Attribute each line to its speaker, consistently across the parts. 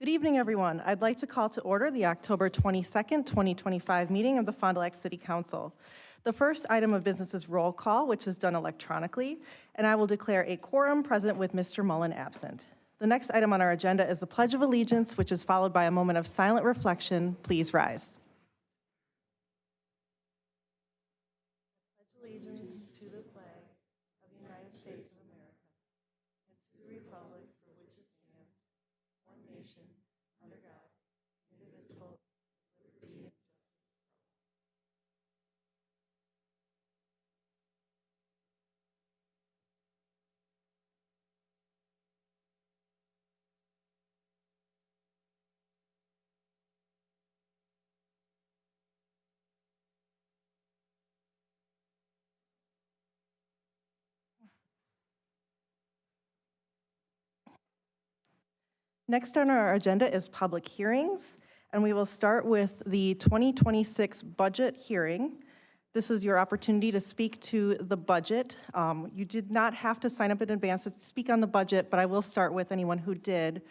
Speaker 1: Good evening, everyone. I'd like to call to order the October 22nd, 2025 meeting of the Fond du Lac City Council. The first item of business is roll call, which is done electronically, and I will declare a quorum present with Mr. Mullen absent. The next item on our agenda is the Pledge of Allegiance, which is followed by a moment of silent reflection. Please rise. I pledge allegiance to the flag of the United States of America and to the republic for which it stands, one nation, under God, indivisible, with liberty and justice. Next on our agenda is public hearings, and we will start with the 2026 budget hearing. This is your opportunity to speak to the budget. You did not have to sign up in advance to speak on the budget, but I will start with anyone who did.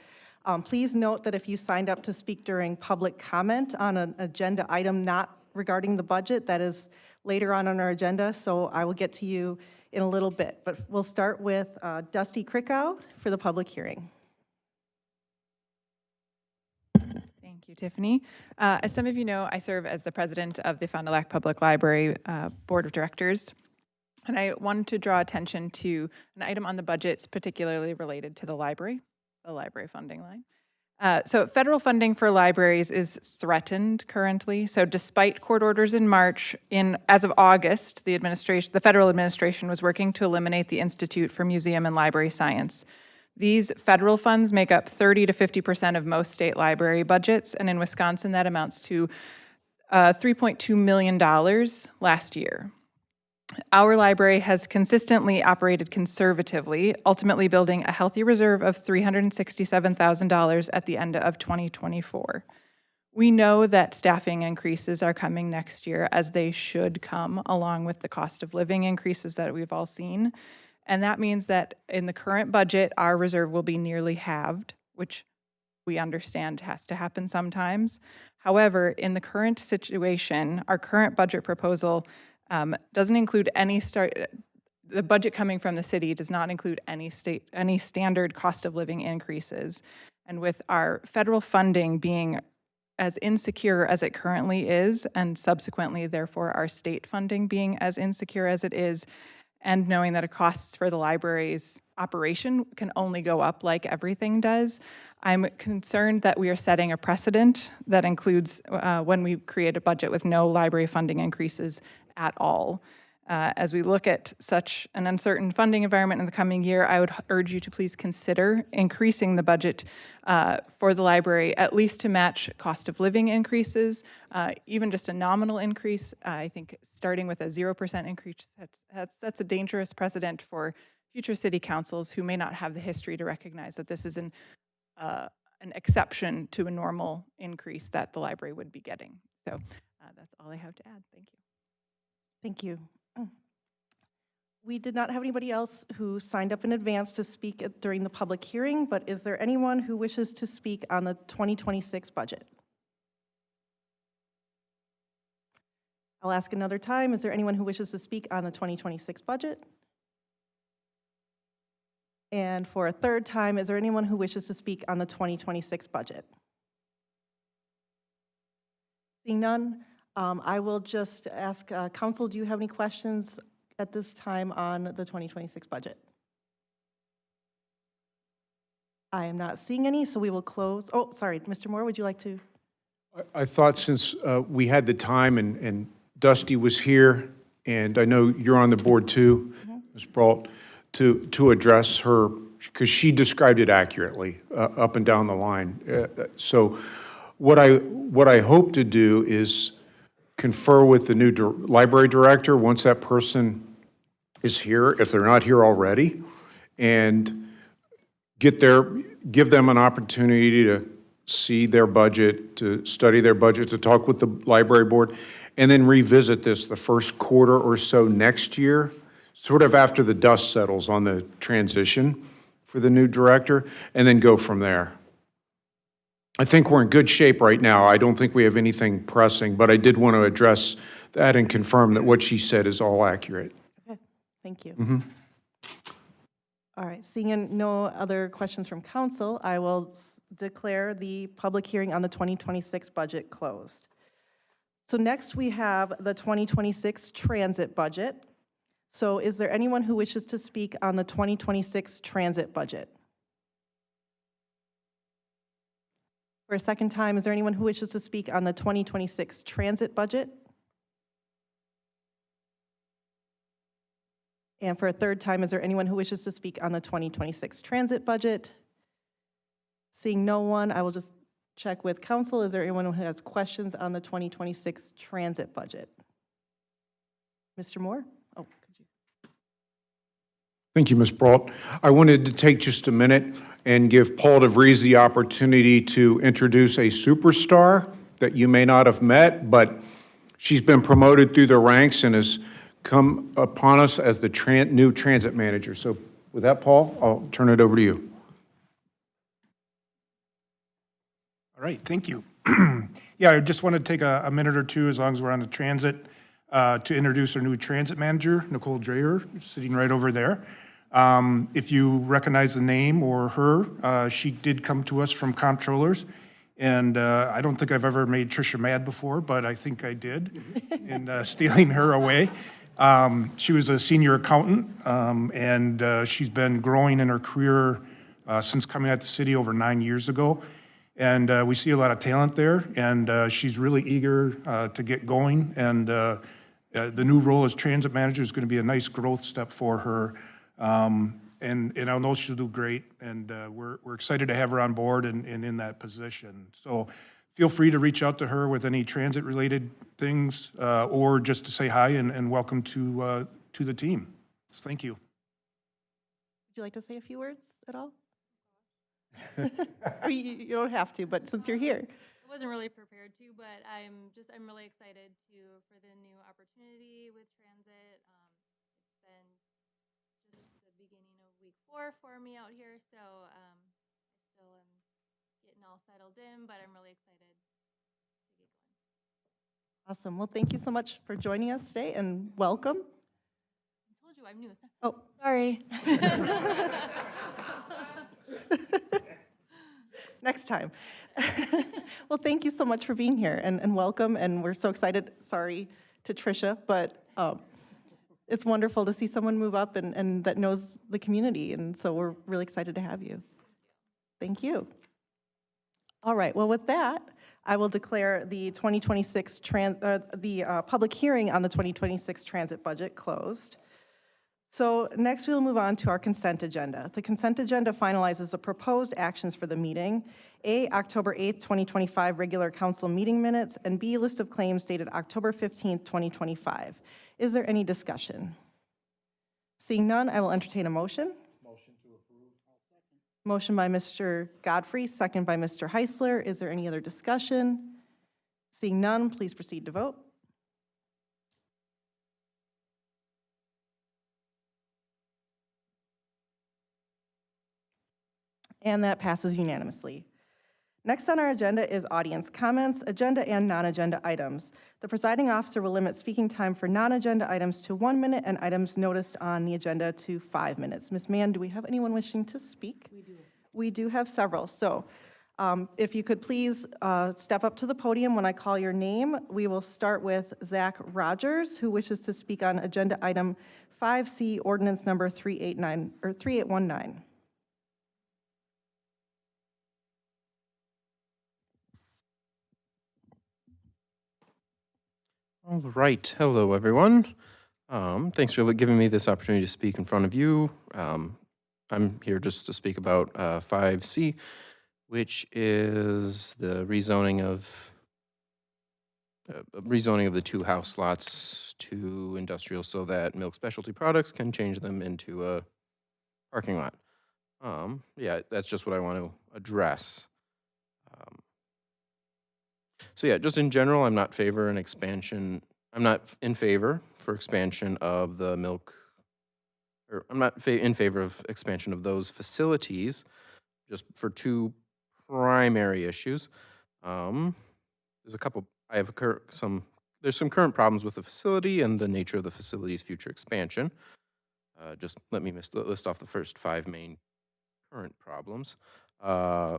Speaker 1: Please note that if you signed up to speak during public comment on an agenda item not regarding the budget, that is later on our agenda, so I will get to you in a little bit. But we'll start with Dusty Krikow for the public hearing.
Speaker 2: Thank you, Tiffany. As some of you know, I serve as the president of the Fond du Lac Public Library Board of Directors, and I wanted to draw attention to an item on the budget particularly related to the library funding line. So federal funding for libraries is threatened currently. So despite court orders in March, as of August, the federal administration was working to eliminate the Institute for Museum and Library Science. These federal funds make up 30 to 50% of most state library budgets, and in Wisconsin, that amounts to $3.2 million last year. Our library has consistently operated conservatively, ultimately building a healthy reserve of $367,000 at the end of 2024. We know that staffing increases are coming next year, as they should come, along with the cost of living increases that we've all seen. And that means that in the current budget, our reserve will be nearly halved, which we understand has to happen sometimes. However, in the current situation, our current budget proposal doesn't include the budget coming from the city does not include any standard cost of living increases. And with our federal funding being as insecure as it currently is, and subsequently, therefore, our state funding being as insecure as it is, and knowing that the costs for the library's operation can only go up like everything does, I'm concerned that we are setting a precedent that includes when we create a budget with no library funding increases at all. As we look at such an uncertain funding environment in the coming year, I would urge you to please consider increasing the budget for the library, at least to match cost of living increases, even just a nominal increase. I think starting with a 0% increase, that's a dangerous precedent for future city councils who may not have the history to recognize that this is an exception to a normal increase that the library would be getting. So that's all I have to add. Thank you.
Speaker 1: Thank you. We did not have anybody else who signed up in advance to speak during the public hearing, but is there anyone who wishes to speak on the 2026 budget? I'll ask another time. Is there anyone who wishes to speak on the 2026 budget? And for a third time, is there anyone who wishes to speak on the 2026 budget? Seeing none, I will just ask Council, do you have any questions at this time on the 2026 budget? I am not seeing any, so we will close. Oh, sorry, Mr. Moore, would you like to?
Speaker 3: I thought since we had the time and Dusty was here, and I know you're on the board too, Ms. Brault, to address her, because she described it accurately up and down the line. So what I hope to do is confer with the new library director once that person is here, if they're not here already, and give them an opportunity to see their budget, to study their budget, to talk with the library board, and then revisit this the first quarter or so next year, sort of after the dust settles on the transition for the new director, and then go from there. I think we're in good shape right now. I don't think we have anything pressing, but I did want to address that and confirm that what she said is all accurate.
Speaker 1: Okay, thank you. All right, seeing no other questions from council, I will declare the public hearing on the 2026 budget closed. So next we have the 2026 transit budget. So is there anyone who wishes to speak on the 2026 transit budget? For a second time, is there anyone who wishes to speak on the 2026 transit budget? And for a third time, is there anyone who wishes to speak on the 2026 transit budget? Seeing no one, I will just check with council. Is there anyone who has questions on the 2026 transit budget? Mr. Moore? Oh, could you?
Speaker 3: Thank you, Ms. Brault. I wanted to take just a minute and give Paul DeVries the opportunity to introduce a superstar that you may not have met, but she's been promoted through the ranks and has come upon us as the new transit manager. So with that, Paul, I'll turn it over to you.
Speaker 4: All right, thank you. Yeah, I just want to take a minute or two, as long as we're on the transit, to introduce our new transit manager, Nicole Dreher, sitting right over there. If you recognize the name or her, she did come to us from comptrollers, and I don't think I've ever made Tricia mad before, but I think I did in stealing her away. She was a senior accountant, and she's been growing in her career since coming at the city over 9 years ago. And we see a lot of talent there, and she's really eager to get going. And the new role as transit manager is going to be a nice growth step for her. And I know she'll do great, and we're excited to have her on board and in that position. So feel free to reach out to her with any transit-related things, or just to say hi and welcome to the team. So thank you.
Speaker 1: Would you like to say a few words at all? I mean, you don't have to, but since you're here.
Speaker 5: I wasn't really prepared to, but I'm really excited for the new opportunity with transit. It's been just the beginning of week 4 for me out here, so I still am getting all settled in, but I'm really excited to get going.
Speaker 1: Awesome. Well, thank you so much for joining us today, and welcome.
Speaker 5: I told you I'm new.
Speaker 1: Oh.
Speaker 5: Sorry.
Speaker 1: Next time. Well, thank you so much for being here, and welcome, and we're so excited. Sorry to Tricia, but it's wonderful to see someone move up and that knows the community, and so we're really excited to have you. Thank you. All right, well, with that, I will declare the 2026 public hearing on the 2026 transit budget closed. So next, we'll move on to our consent agenda. The consent agenda finalizes the proposed actions for the meeting: A, October 8th, 2025 regular council meeting minutes, and B, list of claims dated October 15th, 2025. Is there any discussion? Seeing none, I will entertain a motion. Motion to approve. Motion by Mr. Godfrey, second by Mr. Heisler. Is there any other discussion? Seeing none, please proceed to vote. And that passes unanimously. Next on our agenda is audience comments, agenda and non-agenda items. The presiding officer will limit speaking time for non-agenda items to 1 minute and items noticed on the agenda to 5 minutes. Ms. Mann, do we have anyone wishing to speak? We do. We do have several. So if you could please step up to the podium when I call your name. We will start with Zach Rogers, who wishes to speak on agenda item 5C, ordinance number 3819.
Speaker 6: All right. Hello, everyone. Thanks for giving me this opportunity to speak in front of you. I'm here just to speak about 5C, which is the rezoning of the 2 house lots to industrial so that Milk Specialty Products can change them into a parking lot. Yeah, that's just what I want to address. So yeah, just in general, I'm not in favor for expansion of the milk, or I'm not in favor of expansion of those facilities, just for 2 primary issues. There's a couple, I have there's some current problems with the facility and the nature of the facility's future expansion. Just let me list off the first 5 main current problems.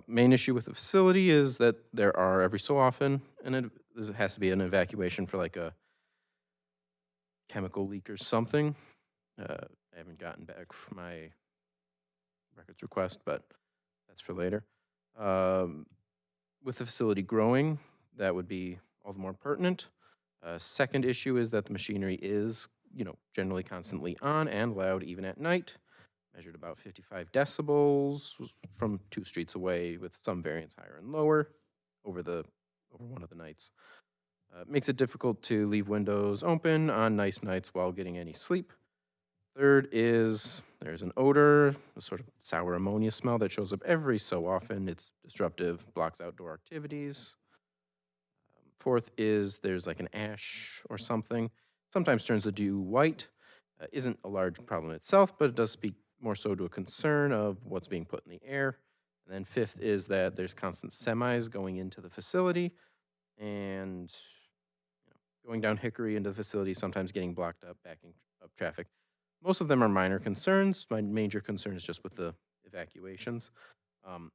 Speaker 6: Main issue with the facility is that there are every so often, and there has to be an evacuation for like a chemical leak or something. I haven't gotten back from my records request, but that's for later. With the facility growing, that would be all the more pertinent. Second issue is that the machinery is, generally constantly on and loud even at night. Measured about 55 decibels from 2 streets away, with some variance higher and lower over one of the nights. Makes it difficult to leave windows open on nice nights while getting any sleep. Third is there's an odor, a sort of sour ammonia smell that shows up every so often. It's disruptive, blocks outdoor activities. Fourth is there's like an ash or something. Sometimes turns the dew white. Isn't a large problem itself, but it does speak more so to a concern of what's being put in the air. And then fifth is that there's constant semis going into the facility and going down Hickory into the facility, sometimes getting blocked up, backing up traffic. Most of them are minor concerns. My major concern is just with the evacuations.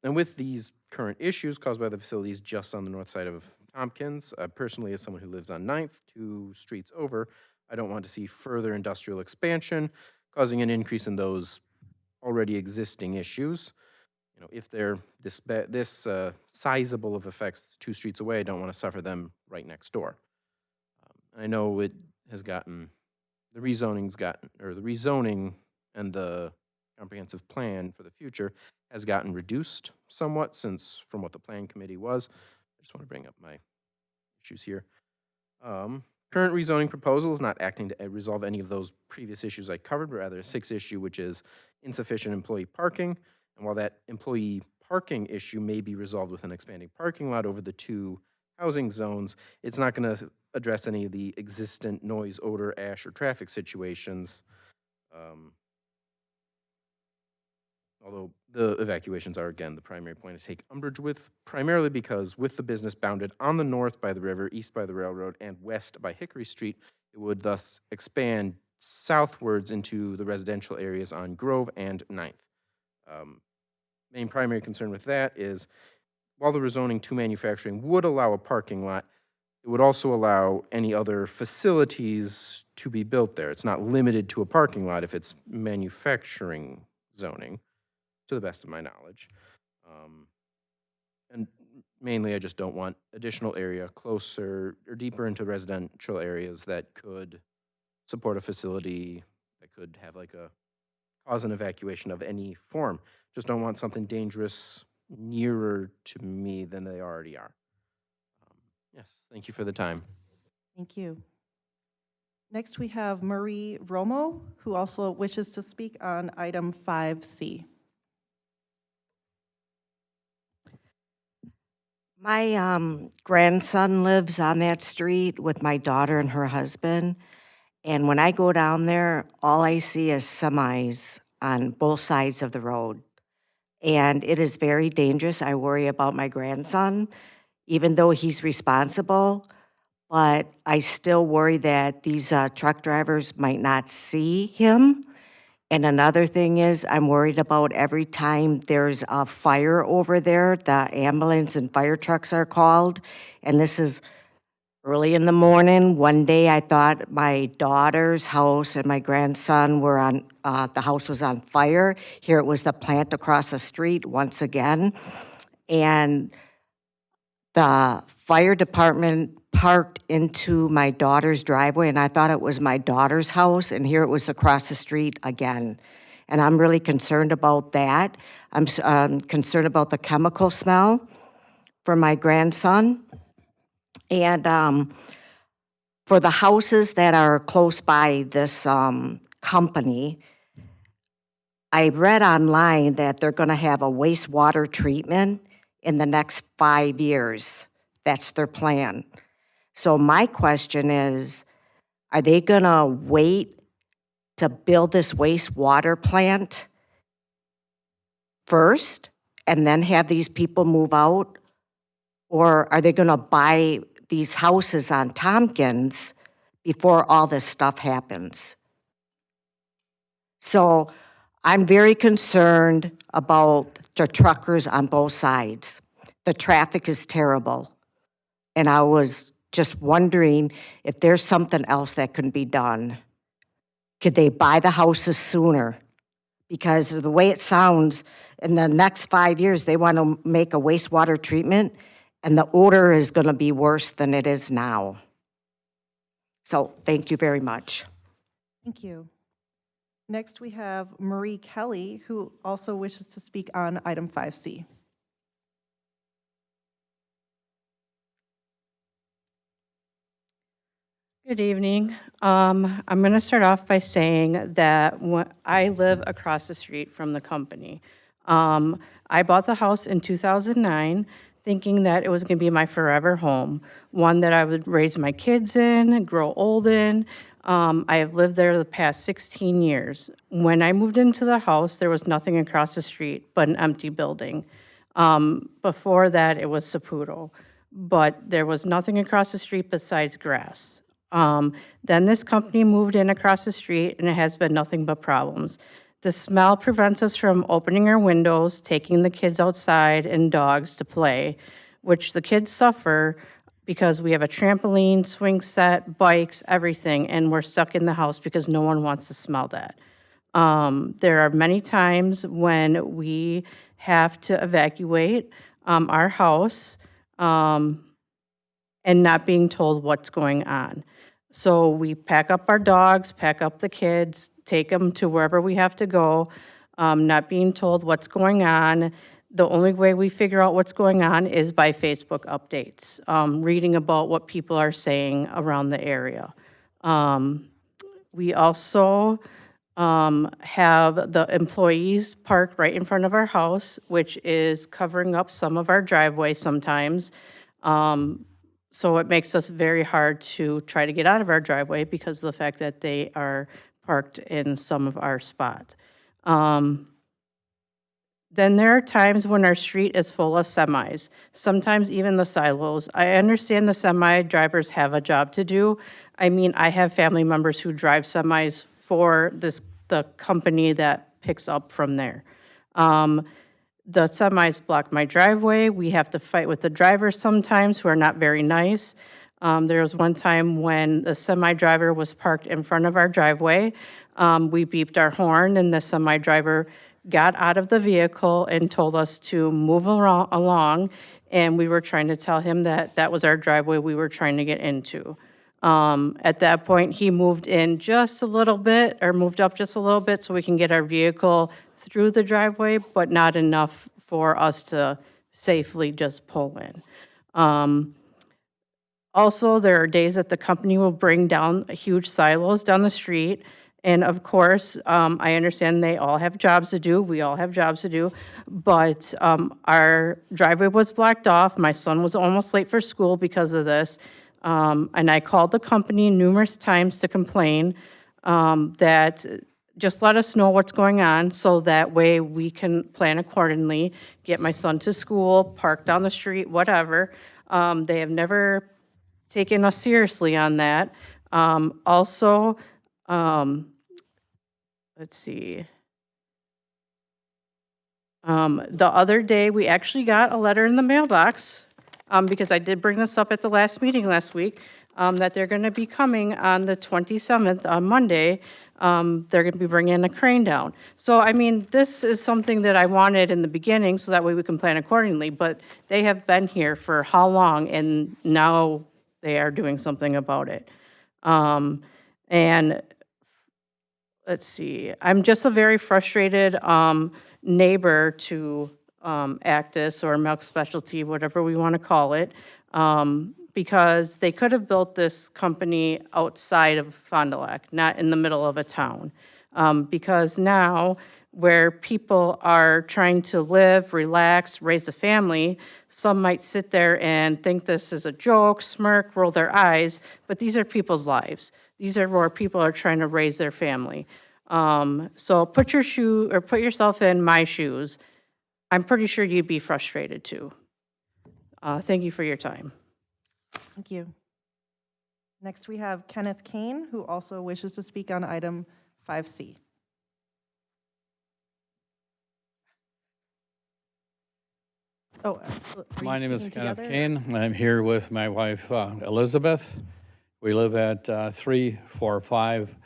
Speaker 6: And with these current issues caused by the facilities just on the north side of Tompkins, personally, as someone who lives on 9th, 2 streets over, I don't want to see further industrial expansion causing an increase in those already existing issues. If they're this sizable of effects 2 streets away, I don't want to suffer them right next door. I know it has gotten, the rezoning and the comprehensive plan for the future has gotten reduced somewhat from what the plan committee was. I just want to bring up my issues here. Current rezoning proposal is not acting to resolve any of those previous issues I covered, but rather a 6th issue, which is insufficient employee parking. And while that employee parking issue may be resolved with an expanding parking lot over the 2 housing zones, it's not going to address any of the existent noise, odor, ash, or traffic situations. Although the evacuations are, again, the primary point to take umbrage with, primarily because with the business bounded on the north by the river, east by the railroad, and west by Hickory Street, it would thus expand southwards into the residential areas on Grove and 9th. Main primary concern with that is, while the rezoning to manufacturing would allow a parking lot, it would also allow any other facilities to be built there. It's not limited to a parking lot if it's manufacturing zoning, to the best of my knowledge. And mainly, I just don't want additional area closer or deeper into residential areas that could support a facility that could have cause an evacuation of any form. Just don't want something dangerous nearer to me than they already are. Yes, thank you for the time.
Speaker 1: Thank you. Next, we have Marie Romo, who also wishes to speak on item 5C.
Speaker 7: My grandson lives on that street with my daughter and her husband. And when I go down there, all I see is semis on both sides of the road. And it is very dangerous. I worry about my grandson, even though he's responsible. But I still worry that these truck drivers might not see him. And another thing is, I'm worried about every time there's a fire over there, the ambulance and fire trucks are called. And this is early in the morning. One day I thought my daughter's house and my grandson were on, the house was on fire. Here it was the plant across the street once again. And the fire department parked into my daughter's driveway, and I thought it was my daughter's house, and here it was across the street again. And I'm really concerned about that. I'm concerned about the chemical smell for my grandson. And for the houses that are close by this company, I read online that they're going to have a wastewater treatment in the next 5 years. That's their plan. So my question is, are they going to wait to build this wastewater plant first and then have these people move out? Or are they going to buy these houses on Tompkins before all this stuff happens? So I'm very concerned about the truckers on both sides. The traffic is terrible. And I was just wondering if there's something else that can be done. Could they buy the houses sooner? Because the way it sounds, in the next 5 years, they want to make a wastewater treatment, and the odor is going to be worse than it is now. So thank you very much.
Speaker 1: Thank you. Next, we have Marie Kelly, who also wishes to speak on item 5C.
Speaker 8: Good evening. I'm going to start off by saying that I live across the street from the company. I bought the house in 2009 thinking that it was going to be my forever home, one that I would raise my kids in, grow old in. I have lived there the past 16 years. When I moved into the house, there was nothing across the street but an empty building. Before that, it was Saputo, but there was nothing across the street besides grass. Then this company moved in across the street, and it has been nothing but problems. The smell prevents us from opening our windows, taking the kids outside and dogs to play, which the kids suffer because we have a trampoline, swing set, bikes, everything, and we're stuck in the house because no one wants to smell that. There are many times when we have to evacuate our house and not being told what's going on. So we pack up our dogs, pack up the kids, take them to wherever we have to go, not being told what's going on. The only way we figure out what's going on is by Facebook updates, reading about what people are saying around the area. We also have the employees parked right in front of our house, which is covering up some of our driveway sometimes. So it makes us very hard to try to get out of our driveway because of the fact that they are parked in some of our spots. Then there are times when our street is full of semis, sometimes even the silos. I understand the semi drivers have a job to do. I mean, I have family members who drive semis for the company that picks up from there. The semis block my driveway. We have to fight with the drivers sometimes who are not very nice. There was one time when the semi driver was parked in front of our driveway. We beeped our horn, and the semi driver got out of the vehicle and told us to move along, and we were trying to tell him that that was our driveway we were trying to get into. At that point, he moved in just a little bit, or moved up just a little bit so we can get our vehicle through the driveway, but not enough for us to safely just pull in. Also, there are days that the company will bring down huge silos down the street. And of course, I understand they all have jobs to do. We all have jobs to do. But our driveway was blocked off. My son was almost late for school because of this. And I called the company numerous times to complain that just let us know what's going on so that way we can plan accordingly, get my son to school, park down the street, whatever. They have never taken us seriously on that. Also, let's see. The other day, we actually got a letter in the mailbox, because I did bring this up at the last meeting last week, that they're going to be coming on the 27th, on Monday. They're going to be bringing a crane down. So, I mean, this is something that I wanted in the beginning, so that way we can plan accordingly, but they have been here for how long, and now they are doing something about it. And let's see, I'm just a very frustrated neighbor to Actus or Milk Specialty, whatever we want to call it, because they could have built this company outside of Fond du Lac, not in the middle of a town. Because now, where people are trying to live, relax, raise a family, some might sit there and think this is a joke, smirk, roll their eyes, but these are people's lives. These are where people are trying to raise their family. So put yourself in my shoes. I'm pretty sure you'd be frustrated too. Thank you for your time.
Speaker 1: Thank you. Next, we have Kenneth Kane, who also wishes to speak on item 5C. Oh, are you
Speaker 9: My name is
Speaker 1: speaking
Speaker 9: Kenneth
Speaker 1: together?
Speaker 9: Kane. I'm here with my wife, Elizabeth. We live at 345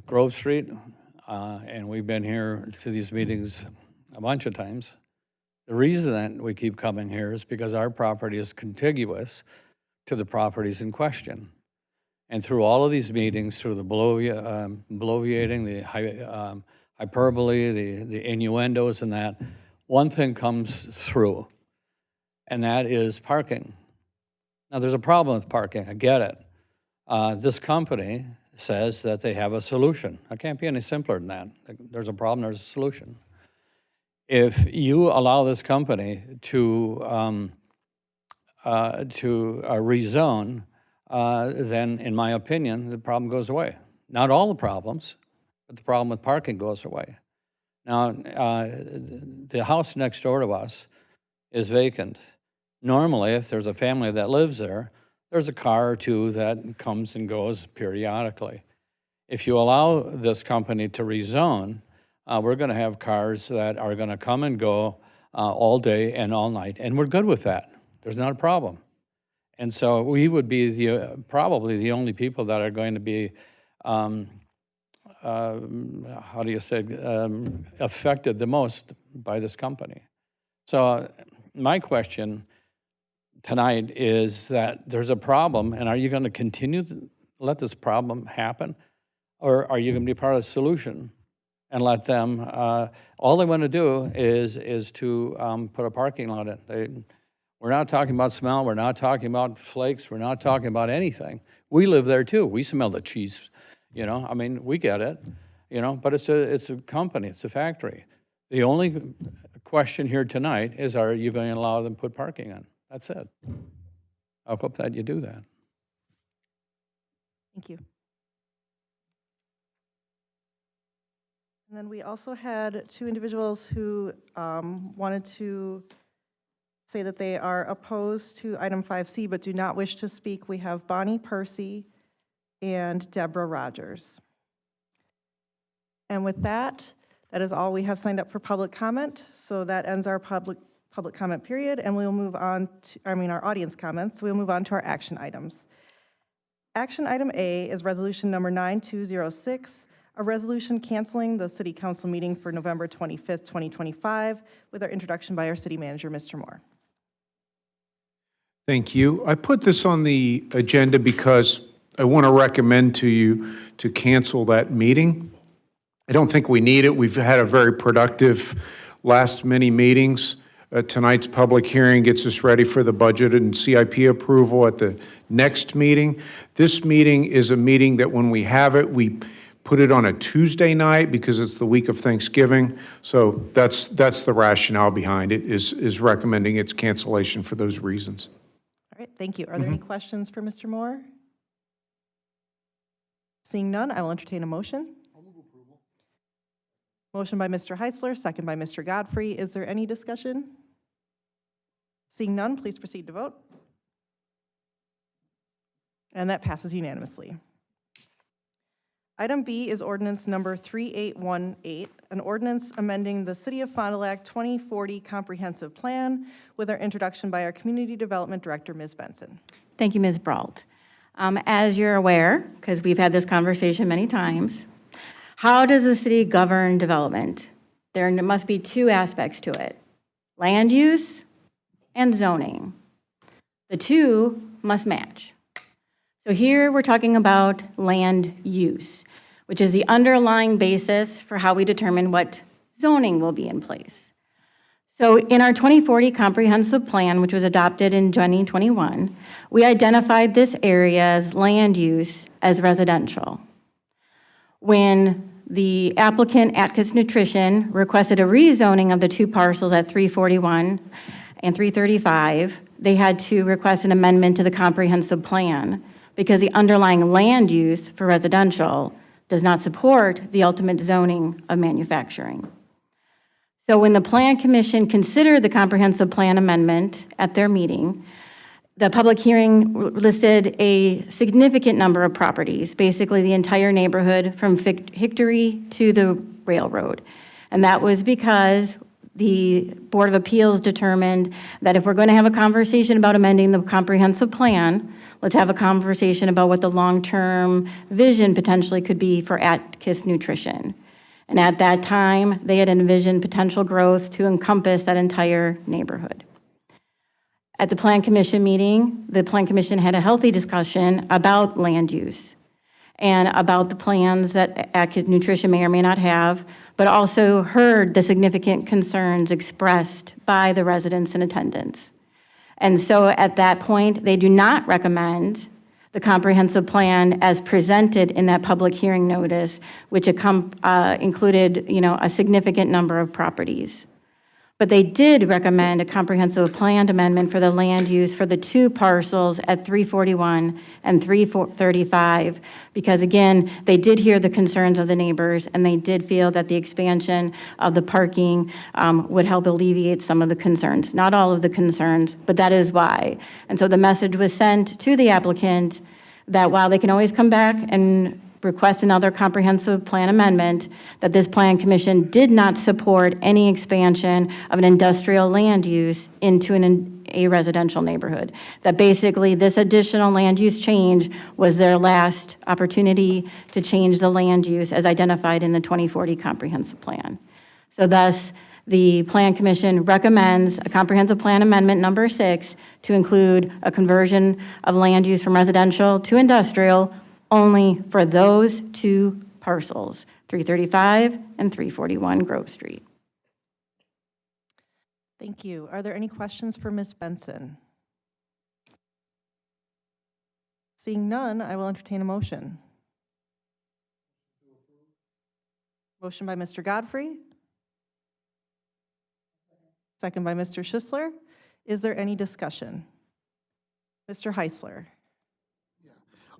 Speaker 9: Grove Street, and we've been here to these meetings a bunch of times. The reason that we keep coming here is because our property is contiguous to the properties in question. And through all of these meetings, through the bloviating, the hyperbole, the innuendos and that, one thing comes through, and that is parking. Now, there's a problem with parking, I get it. This company says that they have a solution. It can't be any simpler than that. There's a problem, there's a solution. If you allow this company to rezone, then in my opinion, the problem goes away. Not all the problems, but the problem with parking goes away. Now, the house next door to us is vacant. Normally, if there's a family that lives there, there's a car or two that comes and goes periodically. If you allow this company to rezone, we're going to have cars that are going to come and go all day and all night, and we're good with that. There's not a problem. And so we would be probably the only people that are going to be how do you say, affected the most by this company. So my question tonight is that there's a problem, and are you going to continue to let this problem happen? Or are you going to be part of the solution and let them, all they want to do is to put a parking lot in. We're not talking about smell, we're not talking about flakes, we're not talking about anything. We live there too, we smell the cheese. You know, I mean, we get it, you know, but it's a company, it's a factory. The only question here tonight is, are you going to allow them to put parking on? That's it. I hope that you do that.
Speaker 1: Thank you. And then we also had two individuals who wanted to say that they are opposed to item 5C but do not wish to speak. We have Bonnie Percy and Deborah Rogers. And with that, that is all we have signed up for public comment. So that ends our public comment period, and we'll move on to, our audience comments. So we'll move on to our action items. Action item A is resolution number 9206, a resolution canceling the city council meeting for November 25th, 2025, with our introduction by our city manager, Mr. Moore.
Speaker 3: Thank you. I put this on the agenda because I want to recommend to you to cancel that meeting. I don't think we need it. We've had a very productive last many meetings. Tonight's public hearing gets us ready for the budget and CIP approval at the next meeting. This meeting is a meeting that when we have it, we put it on a Tuesday night because it's the week of Thanksgiving. So that's the rationale behind it, is recommending its cancellation for those reasons.
Speaker 1: All right, thank you. Are there any questions for Mr. Moore? Seeing none, I will entertain a motion. Motion by Mr. Heisler, second by Mr. Godfrey. Is there any discussion? Seeing none, please proceed to vote. And that passes unanimously. Item B is ordinance number 3818, an ordinance amending the City of Fond du Lac 2040 Comprehensive Plan, with our introduction by our Community Development Director, Ms. Benson.
Speaker 10: Thank you, Ms. Brault. As you're aware, because we've had this conversation many times, how does the city govern development? There must be two aspects to it: land use and zoning. The two must match. So here we're talking about land use, which is the underlying basis for how we determine what zoning will be in place. So in our 2040 comprehensive plan, which was adopted in 2021, we identified this area's land use as residential. When the applicant, Atkins Nutrition, requested a rezoning of the two parcels at 341 and 335, they had to request an amendment to the comprehensive plan because the underlying land use for residential does not support the ultimate zoning of manufacturing. So when the Plan Commission considered the comprehensive plan amendment at their meeting, the public hearing listed a significant number of properties, basically the entire neighborhood from Hickory to the railroad. And that was because the Board of Appeals determined that if we're going to have a conversation about amending the comprehensive plan, let's have a conversation about what the long-term vision potentially could be for Atkiss Nutrition. And at that time, they had envisioned potential growth to encompass that entire neighborhood. At the Plan Commission meeting, the Plan Commission had a healthy discussion about land use and about the plans that Atkiss Nutrition may or may not have, but also heard the significant concerns expressed by the residents in attendance. And so at that point, they do not recommend the comprehensive plan as presented in that public hearing notice, which included, a significant number of properties. But they did recommend a comprehensive plan amendment for the land use for the two parcels at 341 and 335, because again, they did hear the concerns of the neighbors, and they did feel that the expansion of the parking would help alleviate some of the concerns. Not all of the concerns, but that is why. And so the message was sent to the applicant that while they can always come back and request another comprehensive plan amendment, that this Plan Commission did not support any expansion of an industrial land use into a residential neighborhood. That basically this additional land use change was their last opportunity to change the land use as identified in the 2040 comprehensive plan. So thus, the Plan Commission recommends a comprehensive plan amendment number 6 to include a conversion of land use from residential to industrial only for those two parcels, 335 and 341 Grove Street.
Speaker 1: Thank you. Are there any questions for Ms. Benson? Seeing none, I will entertain a motion. Motion by Mr. Godfrey. Second by Mr. Schisler. Is there any discussion? Mr. Heisler.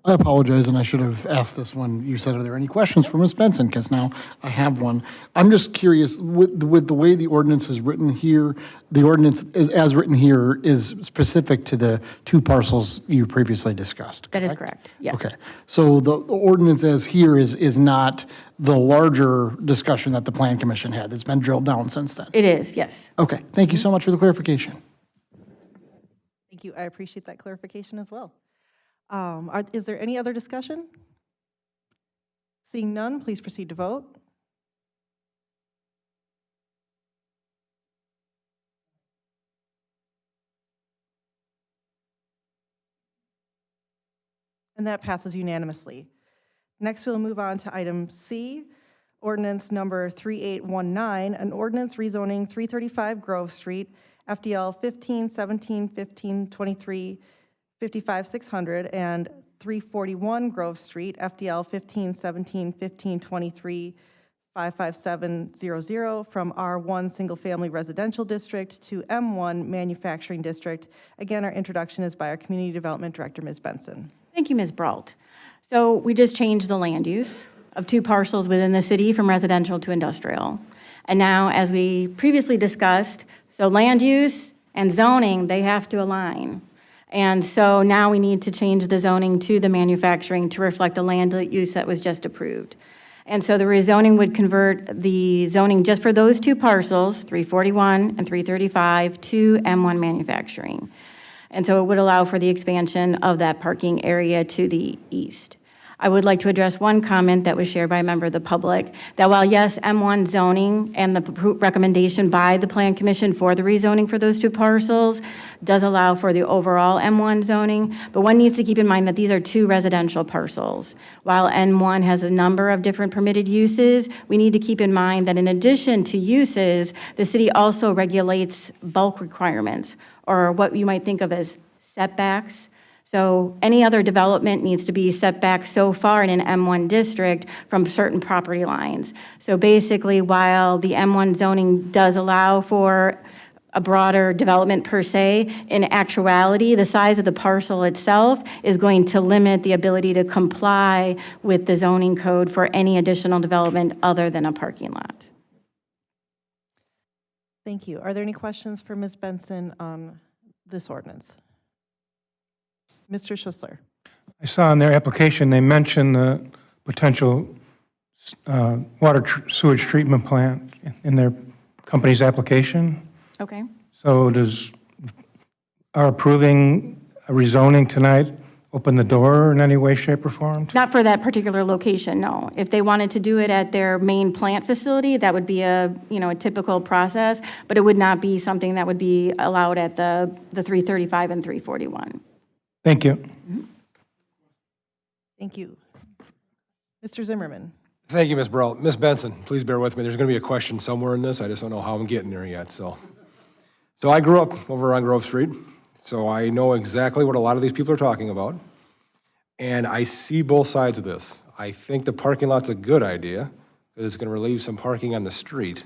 Speaker 11: I apologize, and I should have asked this when you said, are there any questions for Ms. Benson? Because now I have one. I'm just curious, with the way the ordinance is written here, the ordinance as written here is specific to the two parcels you previously discussed,
Speaker 10: That is correct, yes.
Speaker 11: Okay. So the ordinance as here is not the larger discussion that the Plan Commission had. It's been drilled down since then.
Speaker 10: It is, yes.
Speaker 11: Okay. Thank you so much for the clarification.
Speaker 1: Thank you. I appreciate that clarification as well. Is there any other discussion? Seeing none, please proceed to vote. And that passes unanimously. Next, we'll move on to item C, ordinance number 3819, an ordinance rezoning 335 Grove Street, FDL 15, 17, 15, 23, 55, 600, and 341 Grove Street, FDL 15, 17, 15, 23, 55700, from R1 Single Family Residential District to M1 Manufacturing District. Again, our introduction is by our Community Development Director, Ms. Benson.
Speaker 10: Thank you, Ms. Brault. So we just changed the land use of two parcels within the city from residential to industrial. And now, as we previously discussed, so land use and zoning, they have to align. And so now we need to change the zoning to the manufacturing to reflect the land use that was just approved. And so the rezoning would convert the zoning just for those two parcels, 341 and 335, to M1 manufacturing. And so it would allow for the expansion of that parking area to the east. I would like to address one comment that was shared by a member of the public, that while yes, M1 zoning and the recommendation by the Plan Commission for the rezoning for those two parcels does allow for the overall M1 zoning, but one needs to keep in mind that these are two residential parcels. While M1 has a number of different permitted uses, we need to keep in mind that in addition to uses, the city also regulates bulk requirements, or what you might think of as setbacks. So any other development needs to be set back so far in an M1 district from certain property lines. So basically, while the M1 zoning does allow for a broader development per se, in actuality, the size of the parcel itself is going to limit the ability to comply with the zoning code for any additional development other than a parking lot.
Speaker 1: Thank you. Are there any questions for Ms. Benson on this ordinance? Mr. Schussler.
Speaker 4: I saw in their application, they mentioned the potential sewage treatment plant in their company's application.
Speaker 10: Okay.
Speaker 4: So does our approving a rezoning tonight open the door in any way, shape, or form?
Speaker 10: Not for that particular location, no. If they wanted to do it at their main plant facility, that would be a typical process, but it would not be something that would be allowed at the 335 and 341.
Speaker 4: Thank you.
Speaker 1: Thank you. Mr. Zimmerman.
Speaker 12: Thank you, Ms. Brault. Ms. Benson, please bear with me. There's going to be a question somewhere in this. I just don't know how I'm getting there yet. So I grew up over on Grove Street, so I know exactly what a lot of these people are talking about. And I see both sides of this. I think the parking lot's a good idea because it's going to relieve some parking on the street.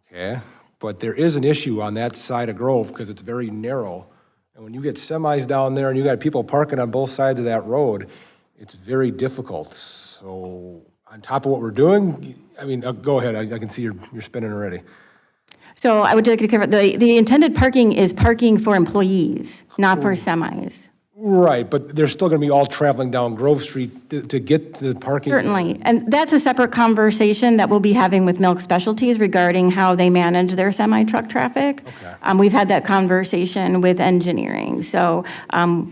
Speaker 12: Okay? But there is an issue on that side of Grove because it's very narrow. And when you get semis down there and you got people parking on both sides of that road, it's very difficult. So on top of what we're doing, I mean, go ahead. I can see you're spinning already.
Speaker 10: So I would like to cover, the intended parking is parking for employees, not for semis.
Speaker 12: Right, but they're still going to be all traveling down Grove Street to get to the parking.
Speaker 10: Certainly. And that's a separate conversation that we'll be having with Milk Specialties regarding how they manage their semi-truck traffic.
Speaker 12: Okay.
Speaker 10: We've had that conversation with engineering, so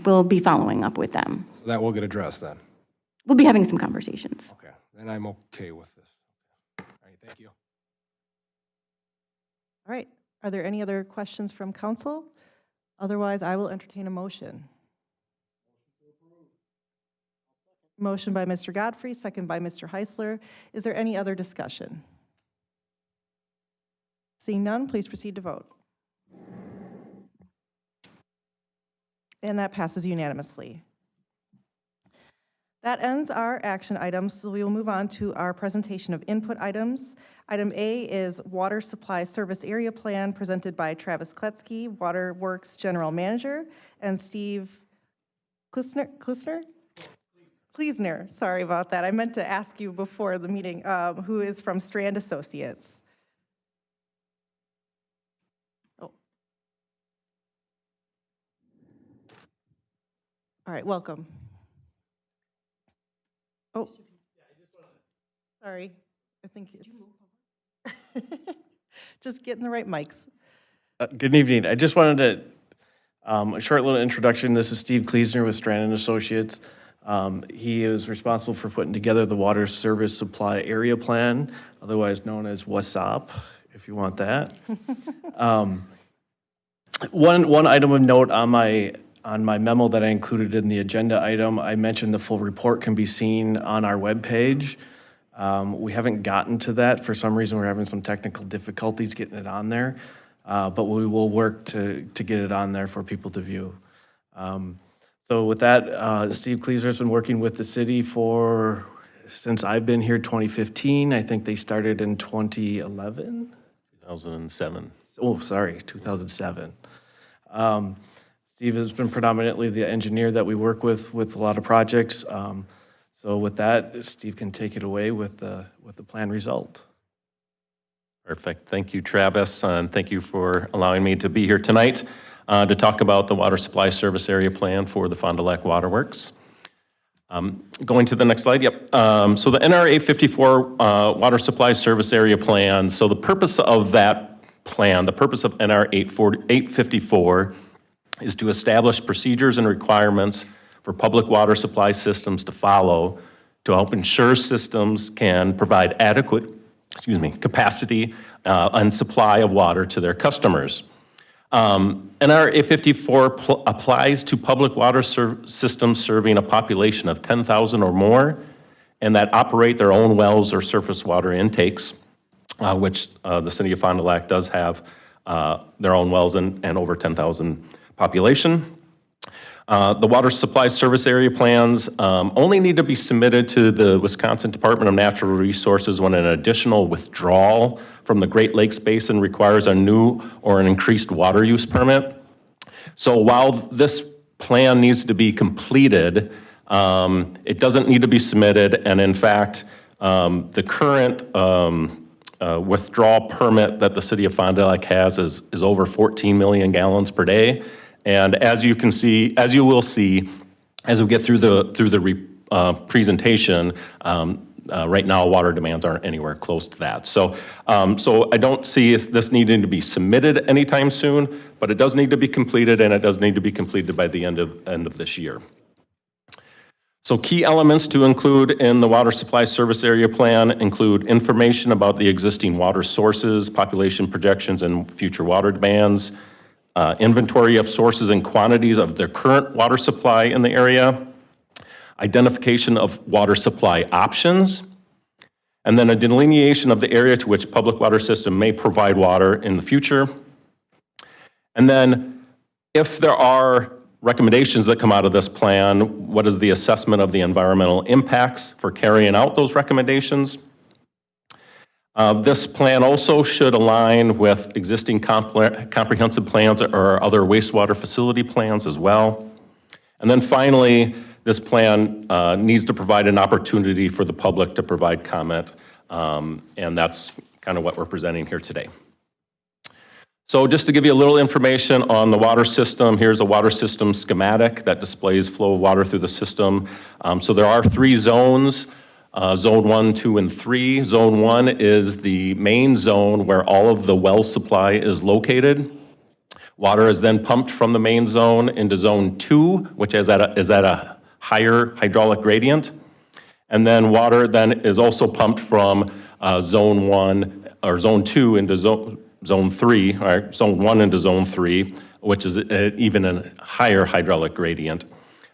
Speaker 10: we'll be following up with them.
Speaker 12: So that will get addressed then.
Speaker 10: We'll be having some conversations.
Speaker 12: Okay, then I'm okay with this. All right, thank you.
Speaker 1: All right. Are there any other questions from council? Otherwise, I will entertain a motion. Motion by Mr. Godfrey, second by Mr. Heisler. Is there any other discussion? Seeing none, please proceed to vote. And that passes unanimously. That ends our action items, so we will move on to our presentation of input items. Item A is Water Supply Service Area Plan presented by Travis Kletsky, Waterworks General Manager, and Steve Kleesner, sorry about that. I meant to ask you before the meeting, who is from Strand Associates. Oh. All right, welcome. Oh. Sorry, I think it's. Just getting the right mics.
Speaker 13: Good evening. I just wanted to, a short little introduction. This is Steve Kleesner with Strand Associates. He is responsible for putting together the Water Service Supply Area Plan, otherwise known as WSSOP, if you want that. One item of note on my memo that I included in the agenda item, I mentioned the full report can be seen on our webpage. We haven't gotten to that. For some reason, we're having some technical difficulties getting it on there, but we will work to get it on there for people to view. So with that, Steve Kleesner has been working with the city since I've been here, 2015. I think they started in 2011?
Speaker 14: 2007.
Speaker 13: Oh, sorry, 2007. Steve has been predominantly the engineer that we work with a lot of projects. So with that, Steve can take it away with the plan result.
Speaker 14: Perfect. Thank you, Travis, and thank you for allowing me to be here tonight to talk about the Water Supply Service Area Plan for the Fond du Lac Waterworks. Going to the next slide, yep. So the NRA 54 Water Supply Service Area Plan, so the purpose of that plan, the purpose of NR 854 is to establish procedures and requirements for public water supply systems to follow to help ensure systems can provide adequate, capacity and supply of water to their customers. NR 854 applies to public water systems serving a population of 10,000 or more and that operate their own wells or surface water intakes, which the city of Fond du Lac does have their own wells and over 10,000 population. The water supply service area plans only need to be submitted to the Wisconsin Department of Natural Resources when an additional withdrawal from the Great Lakes Basin requires a new or an increased water use permit. So while this plan needs to be completed, it doesn't need to be submitted, and in fact, the current withdrawal permit that the city of Fond du Lac has is over 14 million gallons per day. And as you can see, as you will see, as we get through the presentation, right now, water demands aren't anywhere close to that. So I don't see this needing to be submitted anytime soon, but it does need to be completed, and it does need to be completed by the end of this year. So key elements to include in the water supply service area plan include information about the existing water sources, population projections, and future water demands, inventory of sources and quantities of the current water supply in the area, identification of water supply options, and then a delineation of the area to which public water system may provide water in the future. And then if there are recommendations that come out of this plan, what is the assessment of the environmental impacts for carrying out those recommendations? This plan also should align with existing comprehensive plans or other wastewater facility plans as well. And then finally, this plan needs to provide an opportunity for the public to provide comment, and that's kind of what we're presenting here today. So just to give you a little information on the water system, here's a water system schematic that displays flow of water through the system. So there are 3 zones, Zone 1, 2, and 3. Zone 1 is the main zone where all of the well supply is located. Water is then pumped from the main zone into Zone 2, which is at a higher hydraulic gradient. And then water then is also pumped from Zone 1 or Zone 2 into Zone 3, or Zone 1 into Zone 3, which is even a higher hydraulic gradient.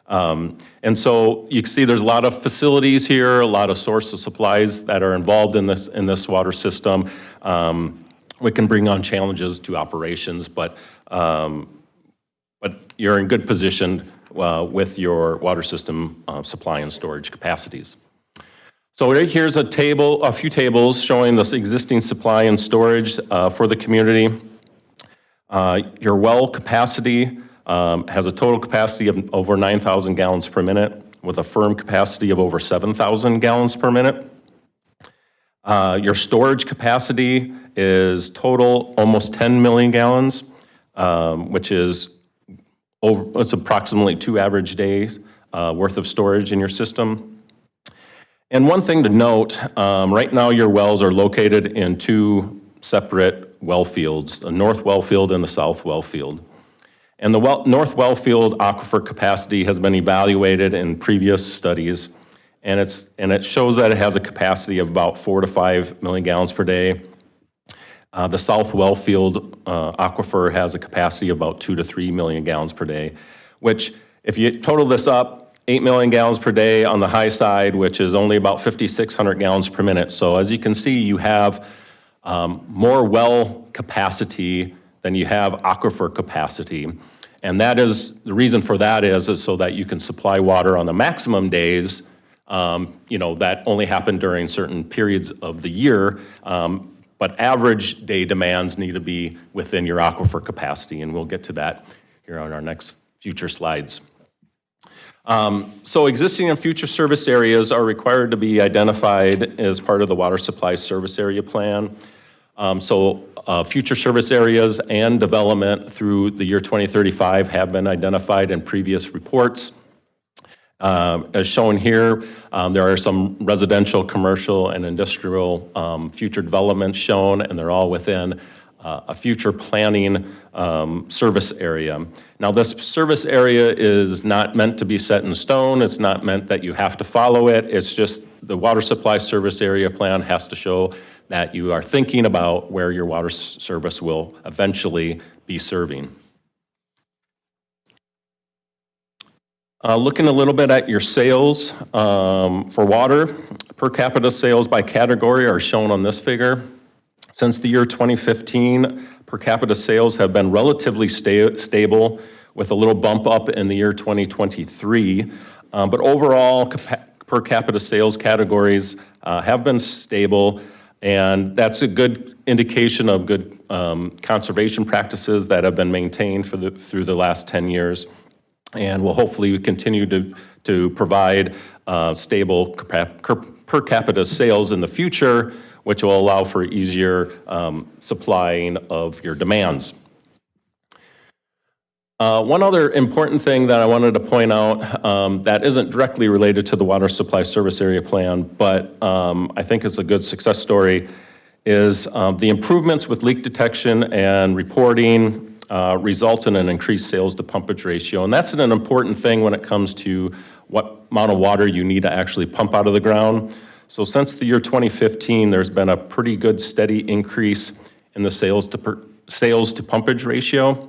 Speaker 14: And so you can see there's a lot of facilities here, a lot of source of supplies that are involved in this water system. We can bring on challenges to operations, but you're in good position with your water system supply and storage capacities. So right here's a few tables showing this existing supply and storage for the community. Your well capacity has a total capacity of over 9,000 gallons per minute with a firm capacity of over 7,000 gallons per minute. Your storage capacity is total almost 10 million gallons, which is it's approximately 2 average days worth of storage in your system. And one thing to note, right now your wells are located in 2 separate well fields, the north well field and the south well field. And the north well field aquifer capacity has been evaluated in previous studies, and it shows that it has a capacity of about 4 to 5 million gallons per day. The south well field aquifer has a capacity of about 2 to 3 million gallons per day, which if you total this up, 8 million gallons per day on the high side, which is only about 5,600 gallons per minute. So as you can see, you have more well capacity than you have aquifer capacity. And that is, the reason for that is so that you can supply water on the maximum days, that only happen during certain periods of the year. But average day demands need to be within your aquifer capacity, and we'll get to that here on our next future slides. So existing and future service areas are required to be identified as part of the water supply service area plan. Future service areas and development through the year 2035 have been identified in previous reports. As shown here, there are some residential, commercial, and industrial future developments shown, and they're all within a future planning service area. Now, this service area is not meant to be set in stone. It's not meant that you have to follow it. It's just the water supply service area plan has to show that you are thinking about where your water service will eventually be serving. Looking a little bit at your sales for water, per capita sales by category are shown on this figure. Since the year 2015, per capita sales have been relatively stable with a little bump up in the year 2023. But overall, per capita sales categories have been stable, and that's a good indication of good conservation practices that have been maintained through the last 10 years. And will hopefully continue to provide stable per capita sales in the future which will allow for easier supplying of your demands. One other important thing that I wanted to point out that isn't directly related to the Water Supply Service Area Plan, but I think is a good success story, is the improvements with leak detection and reporting results in an increased sales to pumpage ratio. And that's an important thing when it comes to what amount of water you need to actually pump out of the ground. So since the year 2015, there's been a pretty good steady increase in the sales to pumpage ratio.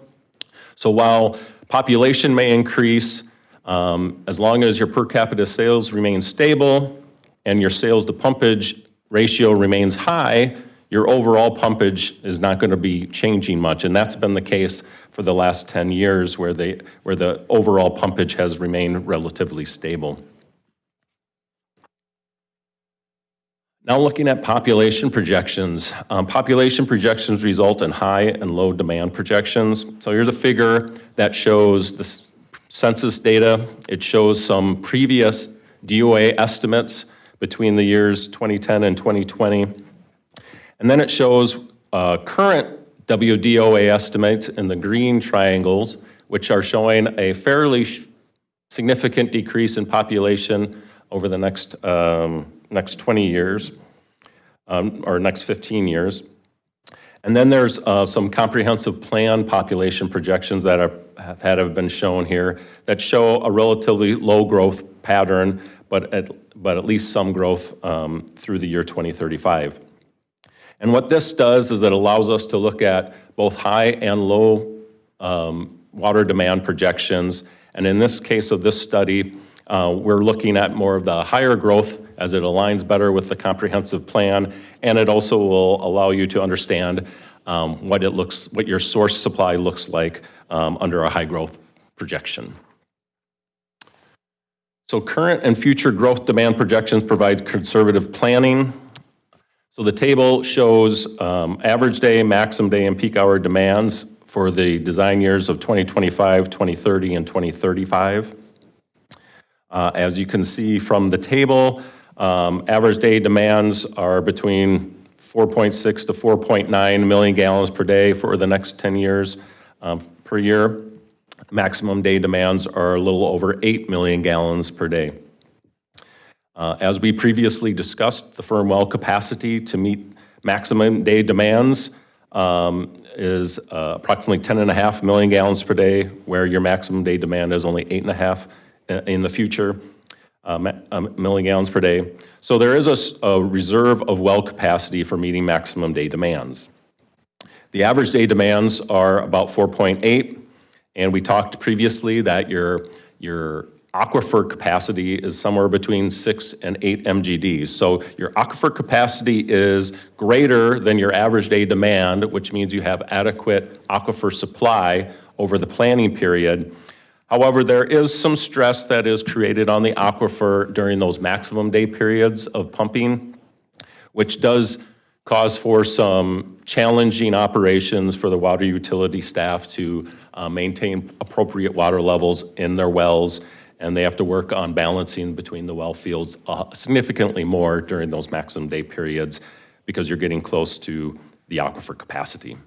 Speaker 14: So while population may increase, as long as your per capita sales remain stable and your sales to pumpage ratio remains high, your overall pumpage is not going to be changing much. And that's been the case for the last 10 years where the overall pumpage has remained relatively stable. Now looking at population projections. Population projections result in high and low demand projections. So here's a figure that shows the census data. It shows some previous DOA estimates between the years 2010 and 2020. And then it shows current WDOA estimates in the green triangles, which are showing a fairly significant decrease in population over the next 20 years, or next 15 years. And then there's some comprehensive plan population projections that have been shown here that show a relatively low growth pattern, but at least some growth through the year 2035. And what this does is it allows us to look at both high and low water demand projections. And in this case of this study, we're looking at more of the higher growth as it aligns better with the comprehensive plan, and it also will allow you to understand what your source supply looks like under a high growth projection. So current and future growth demand projections provide conservative planning. So the table shows average day, maximum day, and peak hour demands for the design years of 2025, 2030, and 2035. As you can see from the table, average day demands are between 4.6 to 4.9 million gallons per day for the next 10 years per year. Maximum day demands are a little over 8 million gallons per day. As we previously discussed, the firm well capacity to meet maximum day demands is approximately 10.5 million gallons per day, where your maximum day demand is only 8.5 in the future, million gallons per day. So there is a reserve of well capacity for meeting maximum day demands. The average day demands are about 4.8, and we talked previously that your aquifer capacity is somewhere between 6 and 8 MGDs. So your aquifer capacity is greater than your average day demand, which means you have adequate aquifer supply over the planning period. However, there is some stress that is created on the aquifer during those maximum day periods of pumping, which does cause for some challenging operations for the water utility staff to maintain appropriate water levels in their wells, and they have to work on balancing between the well fields significantly more during those maximum day periods because you're getting close to the aquifer capacity.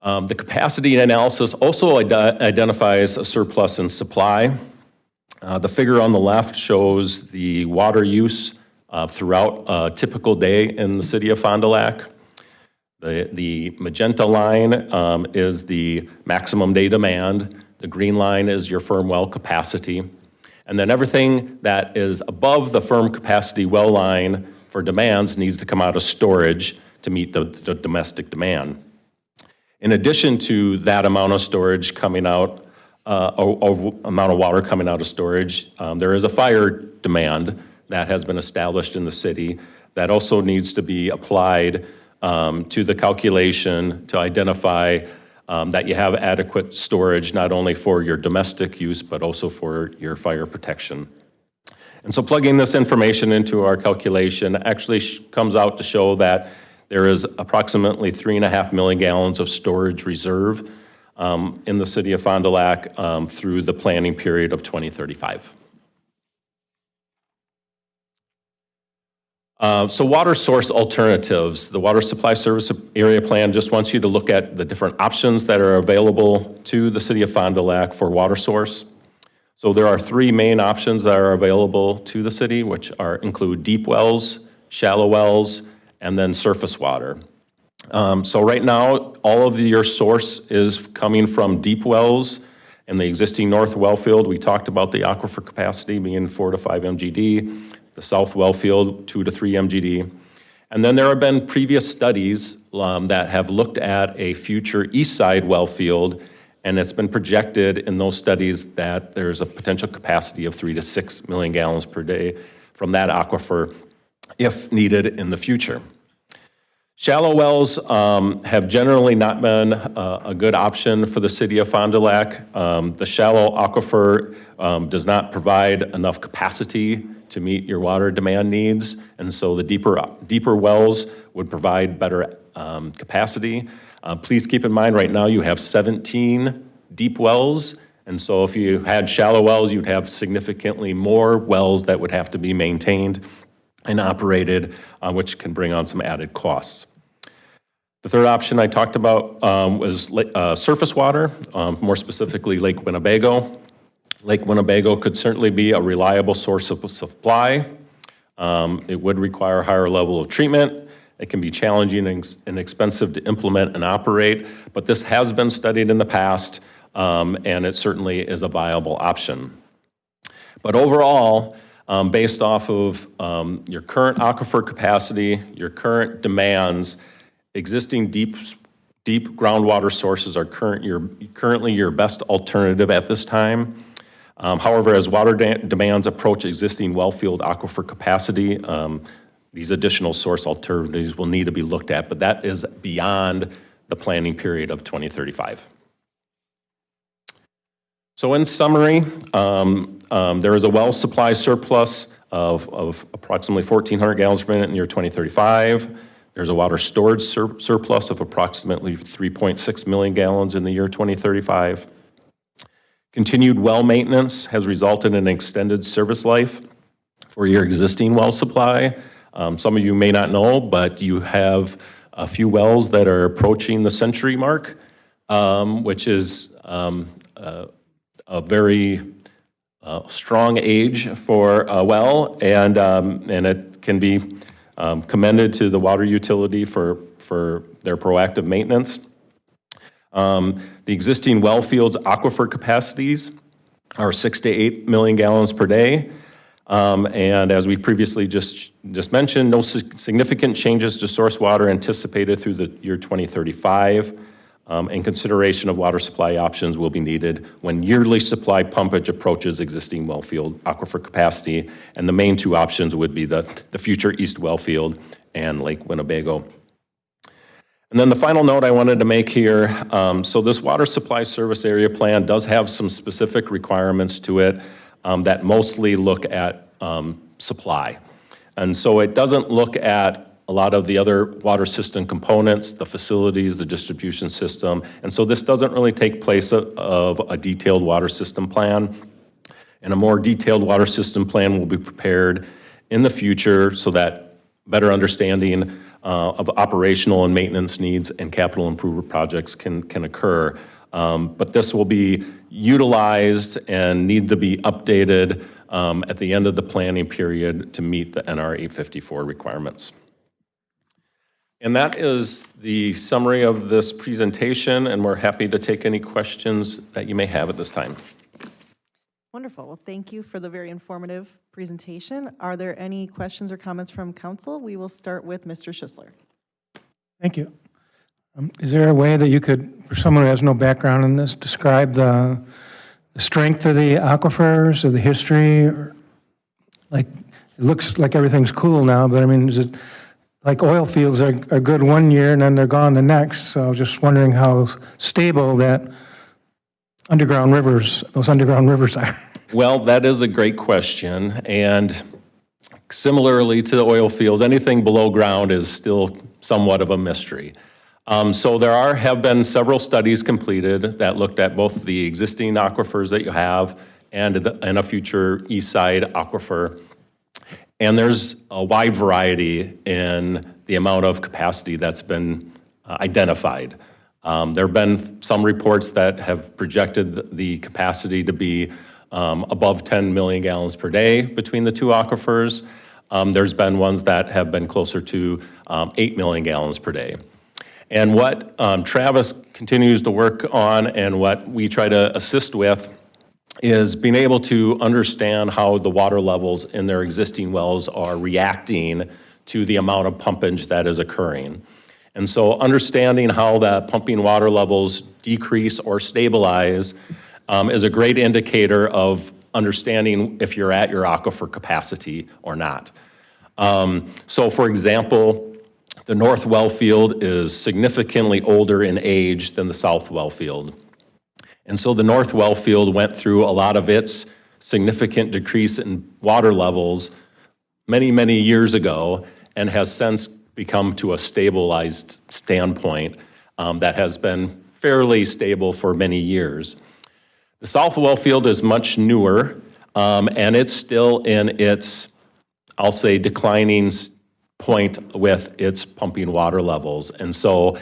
Speaker 14: The capacity analysis also identifies a surplus in supply. The figure on the left shows the water use throughout a typical day in the city of Fond du Lac. The magenta line is the maximum day demand. The green line is your firm well capacity. And then everything that is above the firm capacity well line for demands needs to come out of storage to meet the domestic demand. In addition to that amount of storage coming out, or amount of water coming out of storage, there is a fire demand that has been established in the city that also needs to be applied to the calculation to identify that you have adequate storage not only for your domestic use but also for your fire protection. And so plugging this information into our calculation actually comes out to show that there is approximately 3.5 million gallons of storage reserve in the city of Fond du Lac through the planning period of 2035. So water source alternatives. The Water Supply Service Area Plan just wants you to look at the different options that are available to the city of Fond du Lac for water source. So there are three main options that are available to the city, which include deep wells, shallow wells, and then surface water. So right now, all of your source is coming from deep wells. In the existing north well field, we talked about the aquifer capacity being 4 to 5 MGD, the south well field 2 to 3 MGD. And then there have been previous studies that have looked at a future east side well field, and it's been projected in those studies that there's a potential capacity of 3 to 6 million gallons per day from that aquifer if needed in the future. Shallow wells have generally not been a good option for the city of Fond du Lac. The shallow aquifer does not provide enough capacity to meet your water demand needs, and so the deeper wells would provide better capacity. Please keep in mind, right now you have 17 deep wells, and so if you had shallow wells, you'd have significantly more wells that would have to be maintained and operated, which can bring on some added costs. The third option I talked about was surface water, more specifically Lake Winnebago. Lake Winnebago could certainly be a reliable source of supply. It would require a higher level of treatment. It can be challenging and expensive to implement and operate, but this has been studied in the past, and it certainly is a viable option. But overall, based off of your current aquifer capacity, your current demands, existing deep groundwater sources are currently your best alternative at this time. However, as water demands approach existing wellfield aquifer capacity, these additional source alternatives will need to be looked at, but that is beyond the planning period of 2035. So in summary, there is a well supply surplus of approximately 1,400 gallons per minute in the year 2035. There's a water storage surplus of approximately 3.6 million gallons in the year 2035. Continued well maintenance has resulted in an extended service life for your existing well supply. Some of you may not know, but you have a few wells that are approaching the century mark, which is a very strong age for a well, and it can be commended to the water utility for their proactive maintenance. The existing well field's aquifer capacities are 6 to 8 million gallons per day. And as we previously just mentioned, no significant changes to source water anticipated through the year 2035. And consideration of water supply options will be needed when yearly supply pumpage approaches existing well field aquifer capacity. And the main two options would be the future east well field and Lake Winnebago. And then the final note I wanted to make here, so this water supply service area plan does have some specific requirements to it that mostly look at supply. And so it doesn't look at a lot of the other water system components, the facilities, the distribution system. And so this doesn't really take place of a detailed water system plan. And a more detailed water system plan will be prepared in the future so that better understanding of operational and maintenance needs and capital improvement projects can occur. But this will be utilized and need to be updated at the end of the planning period to meet the NR 854 requirements. And that is the summary of this presentation, and we're happy to take any questions that you may have at this time.
Speaker 1: Wonderful. Well, thank you for the very informative presentation. Are there any questions or comments from council? We will start with Mr. Schisler.
Speaker 4: Thank you. Is there a way that you could, for someone who has no background in this, describe the strength of the aquifers or the history? Or, like, it looks like everything's cool now, but I mean, is it like oil fields are good one year and then they're gone the next? So I was just wondering how stable that those underground rivers are.
Speaker 14: Well, that is a great question. And similarly to the oil fields, anything below ground is still somewhat of a mystery. So there have been several studies completed that looked at both the existing aquifers that you have and a future east side aquifer. And there's a wide variety in the amount of capacity that's been identified. There have been some reports that have projected the capacity to be above 10 million gallons per day between the two aquifers. There's been ones that have been closer to 8 million gallons per day. And what Travis continues to work on and what we try to assist with is being able to understand how the water levels in their existing wells are reacting to the amount of pumpage that is occurring. And so understanding how the pumping water levels decrease or stabilize is a great indicator of understanding if you're at your aquifer capacity or not. So for example, the north well field is significantly older in age than the south well field. And so the north well field went through a lot of its significant decrease in water levels many, many years ago and has since become to a stabilized standpoint that has been fairly stable for many years. The south well field is much newer and it's still in its, I'll say, declining point with its pumping water levels. And so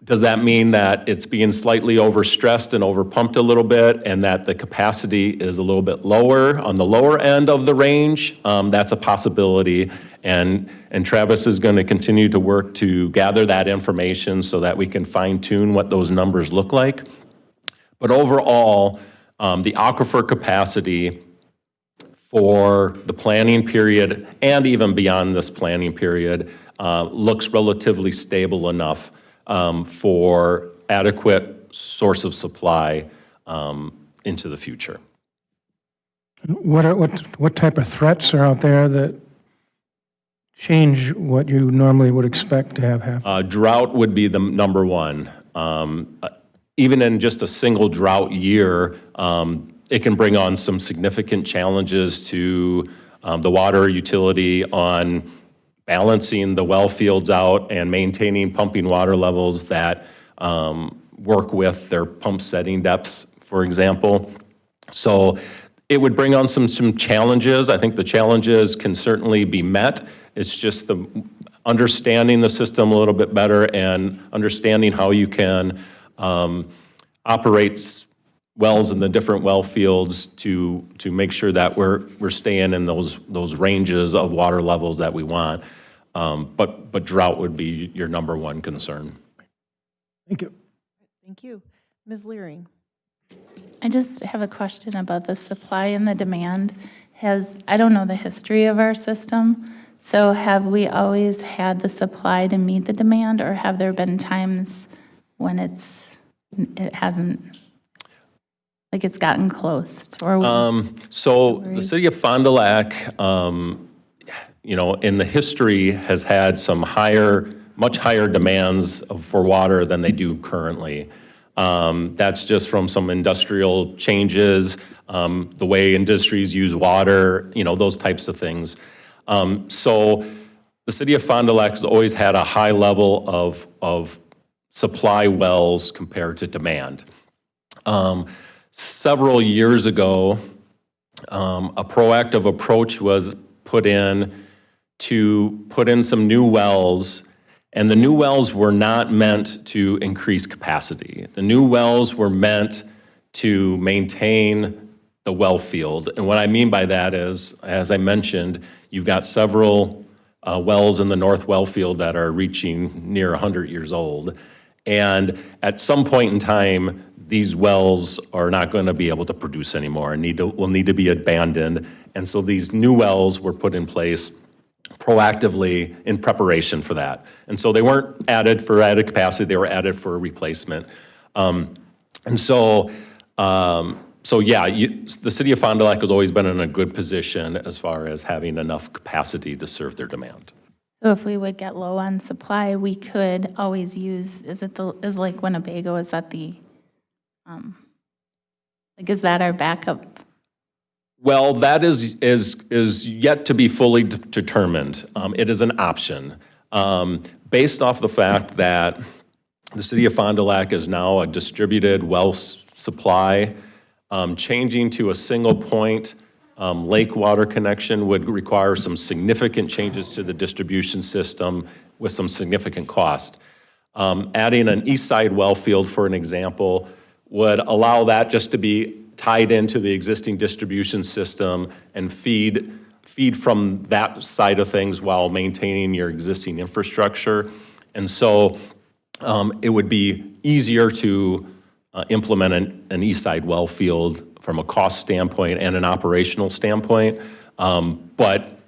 Speaker 14: does that mean that it's being slightly overstressed and overpumped a little bit and that the capacity is a little bit lower on the lower end of the range? That's a possibility. And Travis is going to continue to work to gather that information so that we can fine tune what those numbers look like. But overall, the aquifer capacity for the planning period and even beyond this planning period looks relatively stable enough for adequate source of supply into the future.
Speaker 4: What type of threats are out there that change what you normally would expect to have happen?
Speaker 14: Drought would be the number one. Even in just a single drought year, it can bring on some significant challenges to the water utility on balancing the well fields out and maintaining pumping water levels that work with their pump setting depths, for example. So it would bring on some challenges. I think the challenges can certainly be met. It's just the understanding the system a little bit better and understanding how you can operate wells in the different well fields to make sure that we're staying in those ranges of water levels that we want. But drought would be your number one concern.
Speaker 4: Thank you.
Speaker 1: Thank you. Ms. Leering.
Speaker 15: I just have a question about the supply and the demand. I don't know the history of our system, so have we always had the supply to meet the demand, or have there been times when it hasn't, like it's gotten close?
Speaker 14: So the city of Fond du Lac, in the history has had some much higher demands for water than they do currently. That's just from some industrial changes, the way industries use water, those types of things. So the city of Fond du Lac has always had a high level of supply wells compared to demand. Several years ago, a proactive approach was put in to put in some new wells, and the new wells were not meant to increase capacity. The new wells were meant to maintain the well field. And what I mean by that is, as I mentioned, you've got several wells in the north well field that are reaching near 100 years old. And at some point in time, these wells are not going to be able to produce anymore and will need to be abandoned. And so these new wells were put in place proactively in preparation for that. And so they weren't added for added capacity, they were added for a replacement. The city of Fond du Lac has always been in a good position as far as having enough capacity to serve their demand.
Speaker 15: So if we would get low on supply, we could always use, is like Winnebago, is that the, is that our backup?
Speaker 14: Well, that is yet to be fully determined. It is an option. Based off the fact that the city of Fond du Lac is now a distributed well supply, changing to a single point lake water connection would require some significant changes to the distribution system with some significant cost. Adding an east side well field, for an example, would allow that just to be tied into the existing distribution system and feed from that side of things while maintaining your existing infrastructure. And so it would be easier to implement an east side well field from a cost standpoint and an operational standpoint, but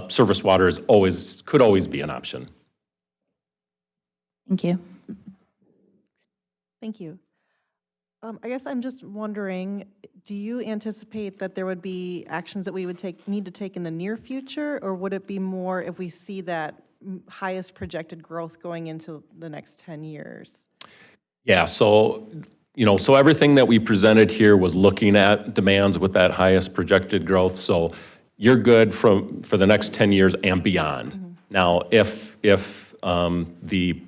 Speaker 14: surface water could always be an option.
Speaker 15: Thank you.
Speaker 1: Thank you. I guess I'm just wondering, do you anticipate that there would be actions that we would need to take in the near future, or would it be more if we see that highest projected growth going into the next 10 years?
Speaker 14: Yeah, so everything that we presented here was looking at demands with that highest projected growth. So you're good for the next 10 years and beyond. Mm-hmm. Now, if the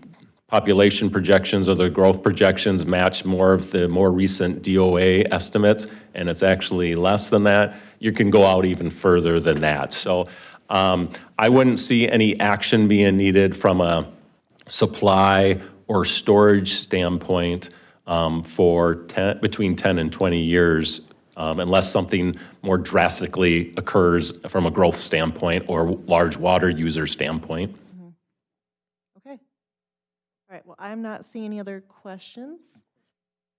Speaker 14: population projections or the growth projections match more of the more recent DOA estimates, and it's actually less than that, you can go out even further than that. So I wouldn't see any action being needed from a supply or storage standpoint for between 10 and 20 years, unless something more drastically occurs from a growth standpoint or large water user standpoint.
Speaker 1: Okay. All right, well, I'm not seeing any other questions.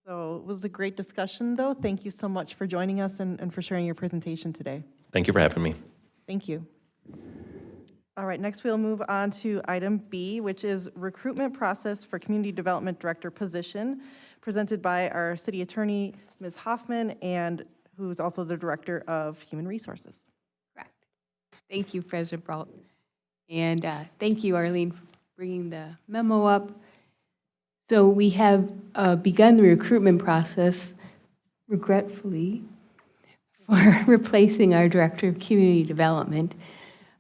Speaker 1: So it was a great discussion, though. Thank you so much for joining us and for sharing your presentation today.
Speaker 14: Thank you for having me.
Speaker 1: Thank you. All right, next we'll move on to item B, which is recruitment process for Community Development Director position, presented by our City Attorney, Ms. Hoffman, and who's also the Director of Human Resources.
Speaker 16: Correct. Thank you, President Brault. And thank you, Arlene, for bringing the memo up. So we have begun the recruitment process, regretfully, for replacing our Director of Community Development.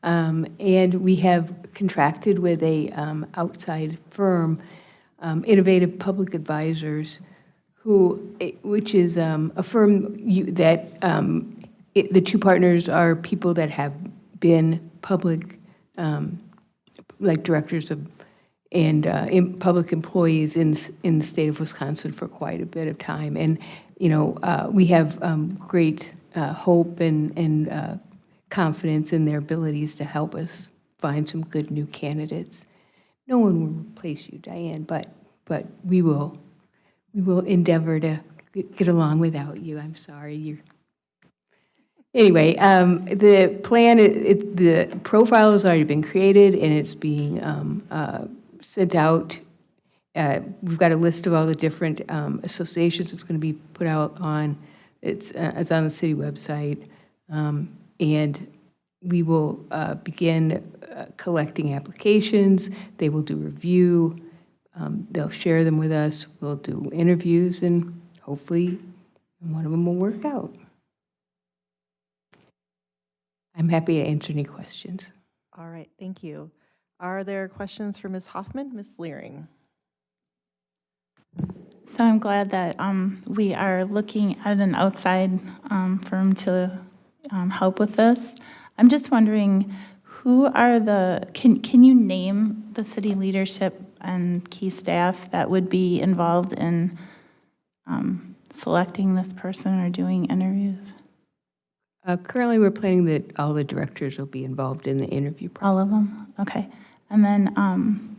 Speaker 16: And we have contracted with a outside firm, Innovative Public Advisors, which is a firm that the two partners are people that have been public, like directors of and public employees in the state of Wisconsin for quite a bit of time. And we have great hope and confidence in their abilities to help us find some good new candidates. No one will replace you, Diane, but we will endeavor to get along without you. I'm sorry. Anyway, the plan, the profile has already been created and it's being sent out. We've got a list of all the different associations it's going to be put out on. It's on the city website. And we will begin collecting applications. They will do review. They'll share them with us. We'll do interviews, and hopefully one of them will work out. I'm happy to answer any questions.
Speaker 1: All right, thank you. Are there questions for Ms. Hoffman? Ms. Leering?
Speaker 15: So I'm glad that we are looking at an outside firm to help with this. I'm just wondering, who are can you name the city leadership and key staff that would be involved in selecting this person or doing interviews?
Speaker 16: Currently, we're planning that all the directors will be involved in the interview process.
Speaker 15: All of them? Okay. And then,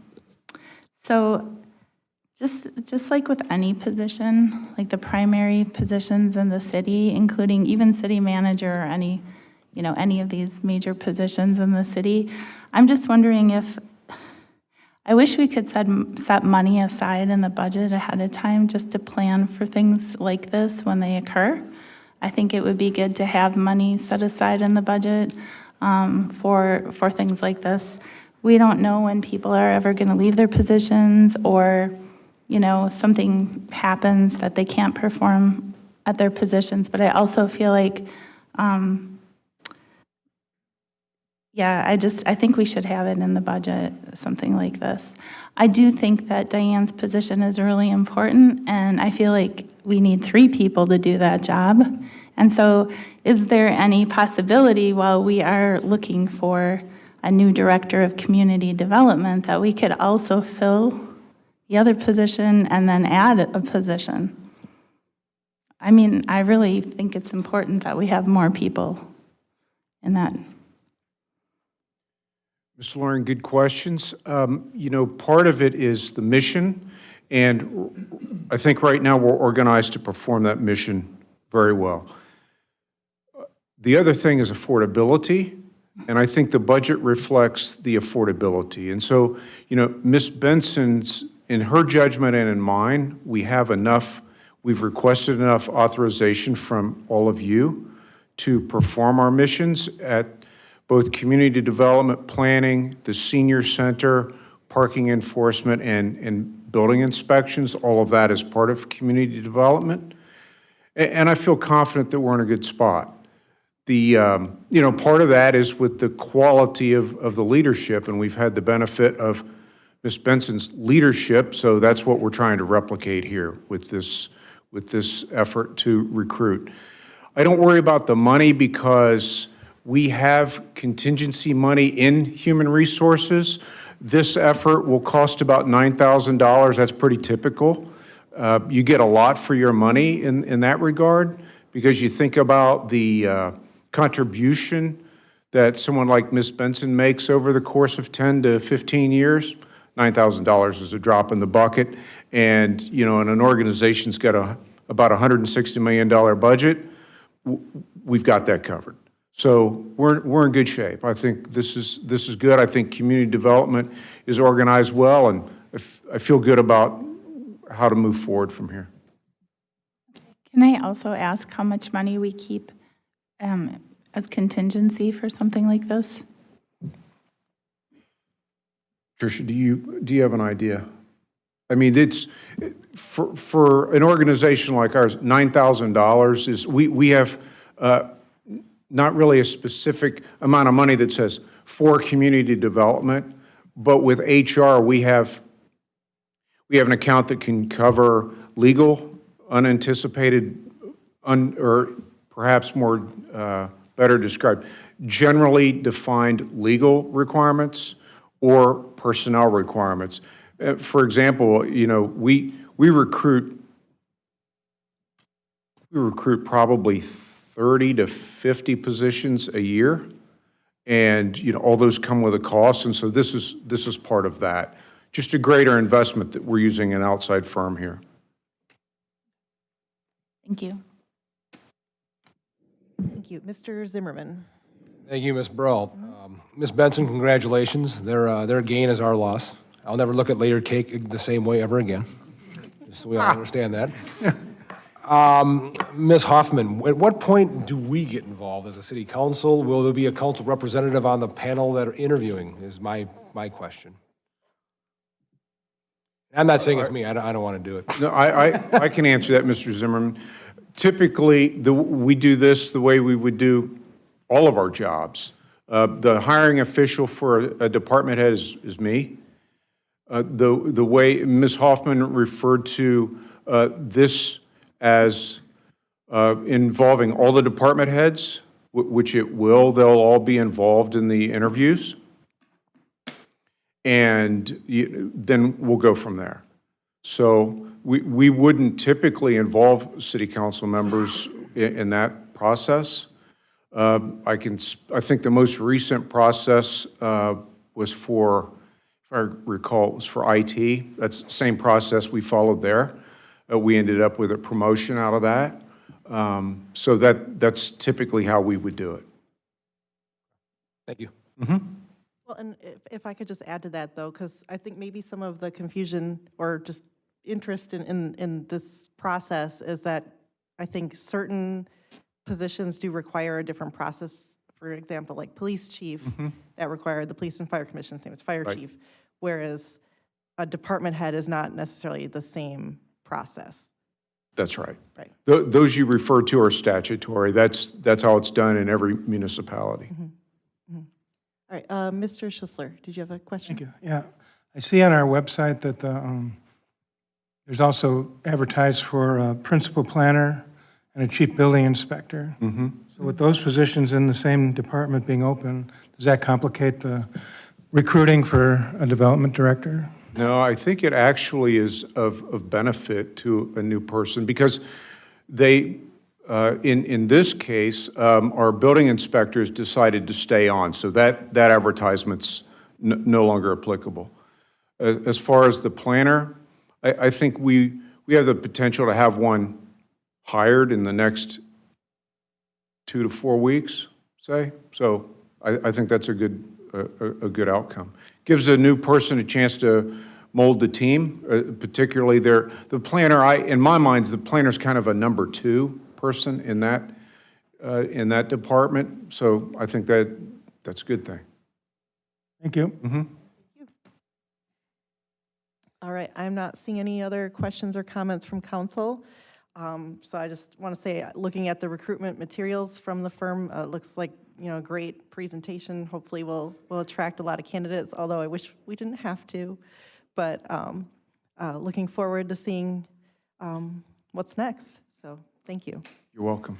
Speaker 15: so just like with any position, like the primary positions in the city, including even city manager or any of these major positions in the city, I'm just wondering if, I wish we could set money aside in the budget ahead of time just to plan for things like this when they occur. I think it would be good to have money set aside in the budget for things like this. We don't know when people are ever going to leave their positions, or something happens that they can't perform at their positions. But I also feel like, I think we should have it in the budget, something like this. I do think that Diane's position is really important, and I feel like we need 3 people to do that job. And so is there any possibility, while we are looking for a new director of community development, that we could also fill the other position and then add a position? I mean, I really think it's important that we have more people in that.
Speaker 3: Ms. Lauren, good questions. You know, part of it is the mission, and I think right now we're organized to perform that mission very well. The other thing is affordability, and I think the budget reflects the affordability. And so, you know, Ms. Benson's, in her judgment and in mine, we have enough, we've requested enough authorization from all of you to perform our missions at both community development planning, the senior center, parking enforcement, and building inspections. All of that is part of community development. And I feel confident that we're in a good spot. The, you know, part of that is with the quality of the leadership, and we've had the benefit of Ms. Benson's leadership, so that's what we're trying to replicate here with this effort to recruit. I don't worry about the money because we have contingency money in human resources. This effort will cost about $9,000. That's pretty typical. You get a lot for your money in that regard because you think about the contribution that someone like Ms. Benson makes over the course of 10 to 15 years. $9,000 is a drop in the bucket. And, you know, and an organization's got about $160 million budget. We've got that covered. So we're in good shape. I think this is good. I think community development is organized well, and I feel good about how to move forward from here.
Speaker 15: Can I also ask how much money we keep as contingency for something like this?
Speaker 3: Tricia, do you have an idea? I mean, it's for an organization like ours, $9,000 is we have not really a specific amount of money that says for community development, but with HR we have an account that can cover legal, unanticipated, or perhaps more better described, generally defined legal requirements or personnel requirements. For example, you know, we recruit probably 30 to 50 positions a year, and you know all those come with a cost, and so this is part of that. Just a greater investment that we're using an outside firm here.
Speaker 15: Thank you.
Speaker 1: Thank you. Mr. Zimmerman.
Speaker 12: Thank you, Ms. Brault. Ms. Benson, congratulations. Their gain is our loss. I'll never look at layer cake the same way ever again, just so we all understand that. Ms. Hoffman, at what point do we get involved as a city council? Will there be a council representative on the panel that are interviewing, is my question. I'm not saying it's me. I don't want to do it.
Speaker 3: No, I can answer that, Mr. Zimmerman. Typically, we do this the way we would do all of our jobs. The hiring official for a department head is me. The way Ms. Hoffman referred to this as involving all the department heads, which it will, they'll all be involved in the interviews. And then we'll go from there. So we wouldn't typically involve city council members in that process. I think the most recent process was for, if I recall, it was for IT. That's the same process we followed there. We ended up with a promotion out of that. So that's typically how we would do it.
Speaker 12: Thank you.
Speaker 1: Well, and if I could just add to that, though, because I think maybe some of the confusion or just interest in this process is that I think certain positions do require a different process. For example, like police chief, that required the police and fire commission, same as fire chief, whereas a department head is not necessarily the same process.
Speaker 3: That's right.
Speaker 1: Right.
Speaker 3: Those you refer to are statutory. That's how it's done in every municipality.
Speaker 1: All right, Mr. Schisler, did you have a question?
Speaker 4: Thank you. Yeah, I see on our website that there's also advertised for a principal planner and a chief building inspector. So with those positions in the same department being open, does that complicate the recruiting for a development director?
Speaker 3: No, I think it actually is of benefit to a new person because they, in this case, our building inspectors decided to stay on, so that advertisement's no longer applicable. As far as the planner, I think we have the potential to have one hired in the next 2 to 4 weeks, say. So I think that's a good outcome. Gives a new person a chance to mold the team, particularly the planner. In my mind, the planner's kind of a number 2 person in that department. So I think that's a good thing.
Speaker 4: Thank you.
Speaker 1: All right, I'm not seeing any other questions or comments from council. So I just want to say, looking at the recruitment materials from the firm, looks like, a great presentation. Hopefully we'll attract a lot of candidates, although I wish we didn't have to. But looking forward to seeing what's next. So thank you.
Speaker 3: You're welcome.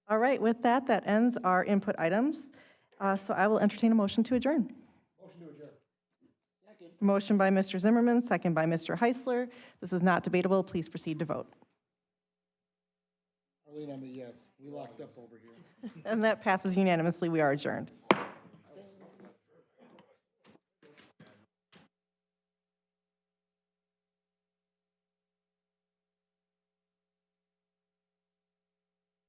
Speaker 1: All right, with that, that ends our input items. So I will entertain a motion to adjourn. Motion by Mr. Zimmerman, second by Mr. Heisler. This is not debatable. Please proceed to vote.
Speaker 11: Arlene, I'm a yes. We locked up over here.
Speaker 1: And that passes unanimously. We are adjourned.